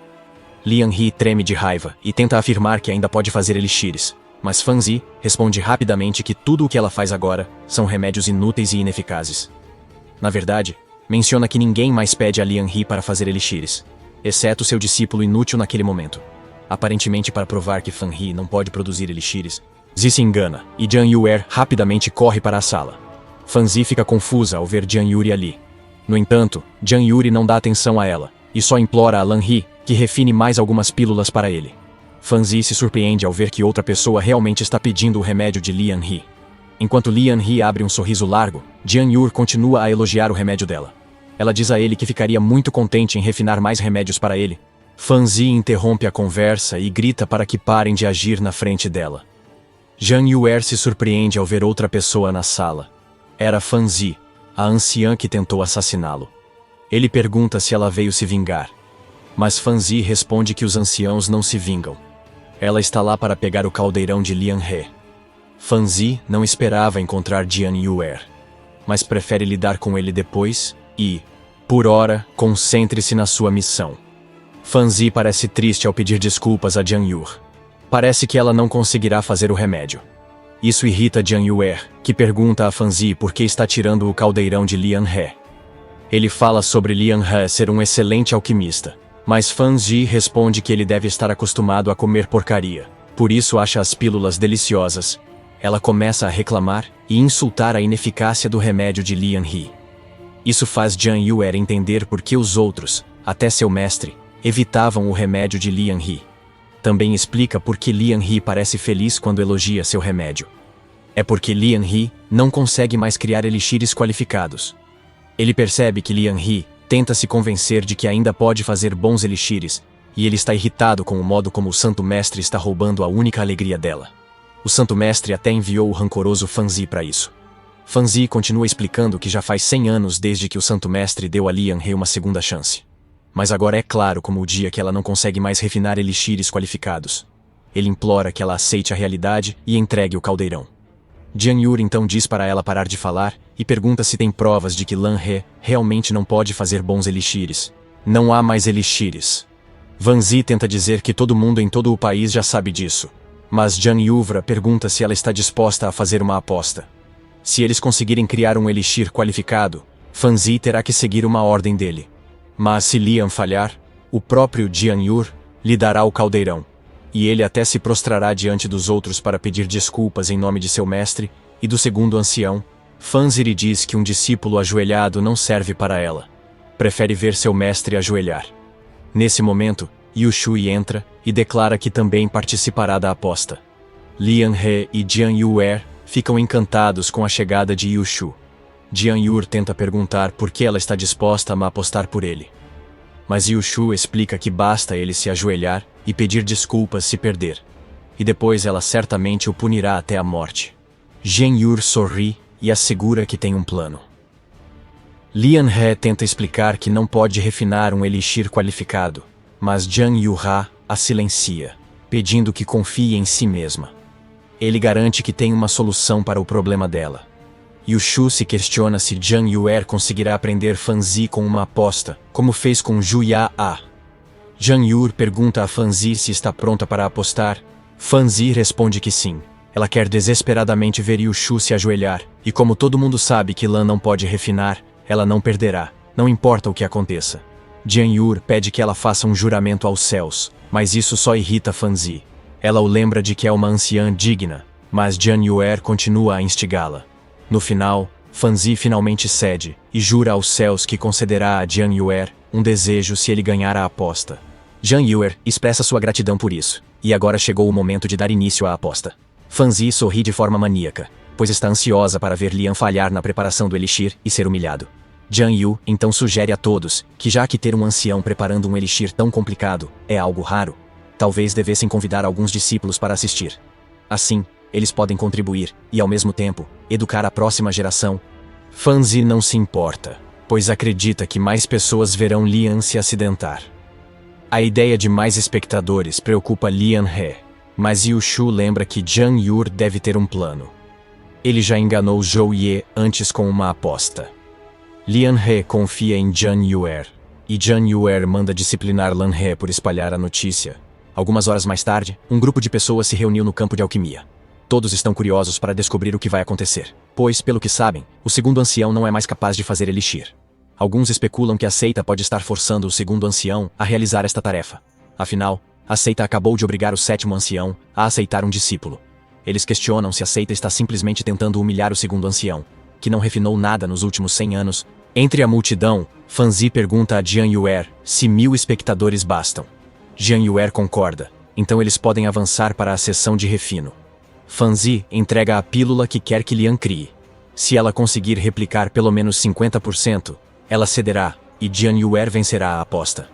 S2: Lian He treme de raiva e tenta afirmar que ainda pode fazer elixires, mas Fan Zi responde rapidamente que tudo o que ela faz agora são remédios inúteis e ineficazes. Na verdade, menciona que ninguém mais pede a Lian He para fazer elixires, exceto seu discípulo inútil naquele momento. Aparentemente para provar que Fan He não pode produzir elixires, Zi se engana e Jian Yuer rapidamente corre para a sala. Fan Zi fica confusa ao ver Jian Yuri ali. No entanto, Jian Yuri não dá atenção a ela e só implora a Lan He que refine mais algumas pílulas para ele. Fan Zi se surpreende ao ver que outra pessoa realmente está pedindo o remédio de Lian He. Enquanto Lian He abre um sorriso largo, Jian Yur continua a elogiar o remédio dela. Ela diz a ele que ficaria muito contente em refinar mais remédios para ele. Fan Zi interrompe a conversa e grita para que parem de agir na frente dela. Jian Yuer se surpreende ao ver outra pessoa na sala. Era Fan Zi, a anciã que tentou assassiná-lo. Ele pergunta se ela veio se vingar. Mas Fan Zi responde que os anciãos não se vingam. Ela está lá para pegar o caldeirão de Lian He. Fan Zi não esperava encontrar Jian Yuer, mas prefere lidar com ele depois e, por ora, concentre-se na sua missão. Fan Zi parece triste ao pedir desculpas a Jian Yur. Parece que ela não conseguirá fazer o remédio. Isso irrita Jian Yuer, que pergunta a Fan Zi por que está tirando o caldeirão de Lian He. Ele fala sobre Lian He ser um excelente alquimista, mas Fan Zi responde que ele deve estar acostumado a comer porcaria, por isso acha as pílulas deliciosas. Ela começa a reclamar e insultar a ineficácia do remédio de Lian He. Isso faz Jian Yuer entender por que os outros, até seu mestre, evitavam o remédio de Lian He. Também explica por que Lian He parece feliz quando elogia seu remédio. É porque Lian He não consegue mais criar elixires qualificados. Ele percebe que Lian He tenta se convencer de que ainda pode fazer bons elixires, e ele está irritado com o modo como o Santo Mestre está roubando a única alegria dela. O Santo Mestre até enviou o rancoroso Fanzi para isso. Fanzi continua explicando que já faz 100 anos desde que o Santo Mestre deu a Lian He uma segunda chance. Mas agora é claro como o dia que ela não consegue mais refinar elixires qualificados. Ele implora que ela aceite a realidade e entregue o caldeirão. Jian Yur então diz para ela parar de falar e pergunta se tem provas de que Lan He realmente não pode fazer bons elixires. Não há mais elixires. Fanzi tenta dizer que todo mundo em todo o país já sabe disso. Mas Jian Yuvra pergunta se ela está disposta a fazer uma aposta. Se eles conseguirem criar um elixir qualificado, Fanzi terá que seguir uma ordem dele. Mas se Lian falhar, o próprio Jian Yur lhe dará o caldeirão. E ele até se prostrará diante dos outros para pedir desculpas em nome de seu mestre e do segundo ancião. Fanzi lhe diz que um discípulo ajoelhado não serve para ela. Prefere ver seu mestre ajoelhar. Nesse momento, Yu Shui entra e declara que também participará da aposta. Lian He e Jian Yuer ficam encantados com a chegada de Yu Shu. Jian Yur tenta perguntar por que ela está disposta a apostar por ele. Mas Yu Shu explica que basta ele se ajoelhar e pedir desculpas se perder. E depois ela certamente o punirá até a morte. Jian Yur sorri e assegura que tem um plano. Lian He tenta explicar que não pode refinar um elixir qualificado, mas Jian Yuha a silencia, pedindo que confie em si mesma. Ele garante que tem uma solução para o problema dela. Yu Shu se questiona se Jian Yuer conseguirá aprender Fanzi com uma aposta, como fez com Zhu Ya-a. Jian Yur pergunta a Fanzi se está pronta para apostar. Fanzi responde que sim. Ela quer desesperadamente ver Yu Shu se ajoelhar, e como todo mundo sabe que Lan não pode refinar, ela não perderá, não importa o que aconteça. Jian Yur pede que ela faça um juramento aos céus, mas isso só irrita Fanzi. Ela o lembra de que é uma anciã digna, mas Jian Yuer continua a instigá-la. No final, Fanzi finalmente cede e jura aos céus que concederá a Jian Yuer um desejo se ele ganhar a aposta. Jian Yuer expressa sua gratidão por isso, e agora chegou o momento de dar início à aposta. Fanzi sorri de forma maníaca, pois está ansiosa para ver Lian falhar na preparação do elixir e ser humilhado. Jian Yu então sugere a todos que já que ter um ancião preparando um elixir tão complicado é algo raro, talvez devessem convidar alguns discípulos para assistir. Assim, eles podem contribuir e, ao mesmo tempo, educar a próxima geração. Fanzi não se importa, pois acredita que mais pessoas verão Lian se acidentar. A ideia de mais espectadores preocupa Lian He, mas Yu Shu lembra que Jian Yur deve ter um plano. Ele já enganou Zhou Ye antes com uma aposta. Lian He confia em Jian Yuer, e Jian Yuer manda disciplinar Lan He por espalhar a notícia. Algumas horas mais tarde, um grupo de pessoas se reuniu no campo de alquimia. Todos estão curiosos para descobrir o que vai acontecer, pois, pelo que sabem, o segundo ancião não é mais capaz de fazer elixir. Alguns especulam que a seita pode estar forçando o segundo ancião a realizar esta tarefa. Afinal, a seita acabou de obrigar o sétimo ancião a aceitar um discípulo. Eles questionam se a seita está simplesmente tentando humilhar o segundo ancião, que não refinou nada nos últimos 100 anos. Entre a multidão, Fanzi pergunta a Jian Yuer se 1000 espectadores bastam. Jian Yuer concorda, então eles podem avançar para a sessão de refino. Fanzi entrega a pílula que quer que Lian crie. Se ela conseguir replicar pelo menos 50%, ela cederá, e Jian Yuer vencerá a aposta.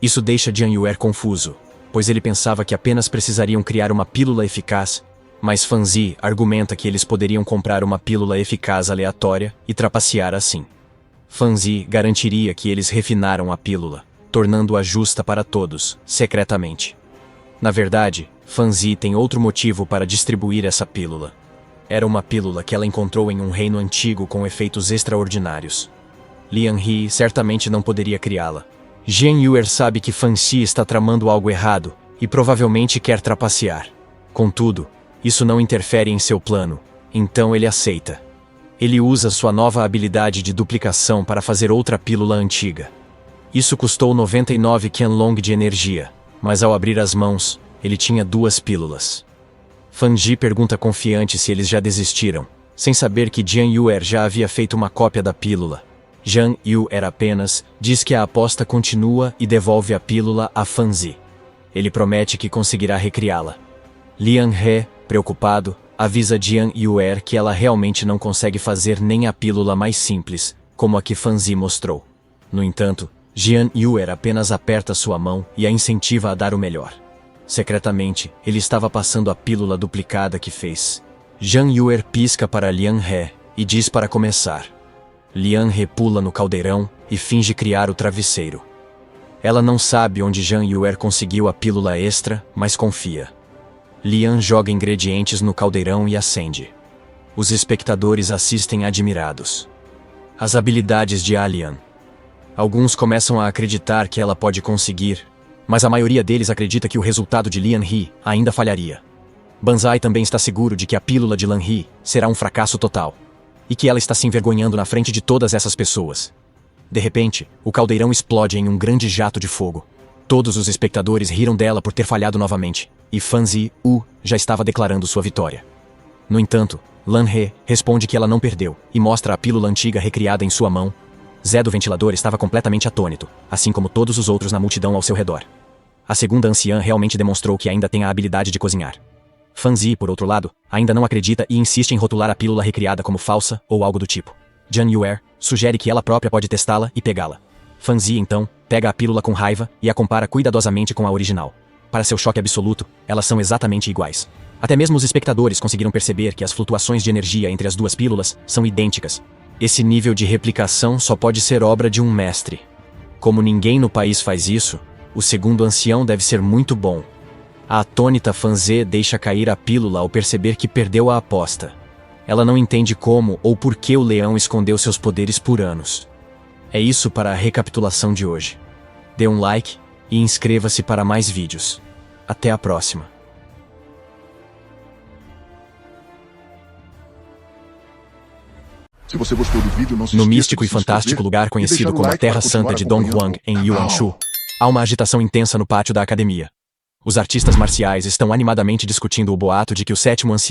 S2: Isso deixa Jian Yuer confuso, pois ele pensava que apenas precisariam criar uma pílula eficaz, mas Fanzi argumenta que eles poderiam comprar uma pílula eficaz aleatória e trapacear assim. Fanzi garantiria que eles refinaram a pílula, tornando-a justa para todos, secretamente. Na verdade, Fanzi tem outro motivo para distribuir essa pílula. Era uma pílula que ela encontrou em um reino antigo com efeitos extraordinários. Lian He certamente não poderia criá-la. Jian Yuer sabe que Fanzi está tramando algo errado e provavelmente quer trapacear. Contudo, isso não interfere em seu plano, então ele aceita. Ele usa sua nova habilidade de duplicação para fazer outra pílula antiga. Isso custou 99 Qianlong de energia, mas ao abrir as mãos, ele tinha 2 pílulas. Fanzi pergunta confiante se eles já desistiram, sem saber que Jian Yuer já havia feito uma cópia da pílula. Jian Yuer apenas diz que a aposta continua e devolve a pílula a Fanzi. Ele promete que conseguirá recriá-la. Lian He, preocupado, avisa Jian Yuer que ela realmente não consegue fazer nem a pílula mais simples, como a que Fanzi mostrou. No entanto, Jian Yuer apenas aperta sua mão e a incentiva a dar o melhor. Secretamente, ele estava passando a pílula duplicada que fez. Jian Yuer pisca para Lian He e diz para começar. Lian He pula no caldeirão e finge criar o travesseiro. Ela não sabe onde Jian Yuer conseguiu a pílula extra, mas confia. Lian joga ingredientes no caldeirão e acende. Os espectadores assistem admirados. As habilidades de Lian. Alguns começam a acreditar que ela pode conseguir, mas a maioria deles acredita que o resultado de Lian He ainda falharia. Banzai também está seguro de que a pílula de Lan He será um fracasso total, e que ela está se envergonhando na frente de todas essas pessoas. De repente, o caldeirão explode em um grande jato de fogo. Todos os espectadores riram dela por ter falhado novamente, e Fan Ziyu já estava declarando sua vitória. No entanto, Lan He responde que ela não perdeu, e mostra a pílula antiga recriada em sua mão. Zé do ventilador estava completamente atônito, assim como todos os outros na multidão ao seu redor. A segunda anciã realmente demonstrou que ainda tem a habilidade de cozinhar. Fan Zi, por outro lado, ainda não acredita e insiste em rotular a pílula recriada como falsa ou algo do tipo. Jian Yuer sugere que ela própria pode testá-la e pegá-la. Fan Zi, então, pega a pílula com raiva e a compara cuidadosamente com a original. Para seu choque absoluto, elas são exatamente iguais. Até mesmo os espectadores conseguiram perceber que as flutuações de energia entre as duas pílulas são idênticas. Esse nível de replicação só pode ser obra de um mestre. Como ninguém no país faz isso, o segundo ancião deve ser muito bom. A atônita Fan Zi deixa cair a pílula ao perceber que perdeu a aposta. Ela não entende como ou por que o leão escondeu seus poderes por anos. É isso para a recapitulação de hoje. Dê um like e inscreva-se para mais vídeos. Até a próxima.
S1: Se você gostou do vídeo, não se
S2: No
S1: esqueça
S2: místico
S1: de
S2: e
S1: se
S2: fantástico
S1: inscrever
S2: lugar
S1: e
S2: conhecido
S1: deixar o
S2: como a
S1: like
S2: Terra
S1: para continuar
S2: Santa de
S1: acompanhando
S2: Donghuang, em
S1: o
S2: Yuanshu,
S1: canal.
S2: há uma agitação intensa no pátio da academia. Os artistas marciais estão animadamente discutindo o boato de que o sétimo ancião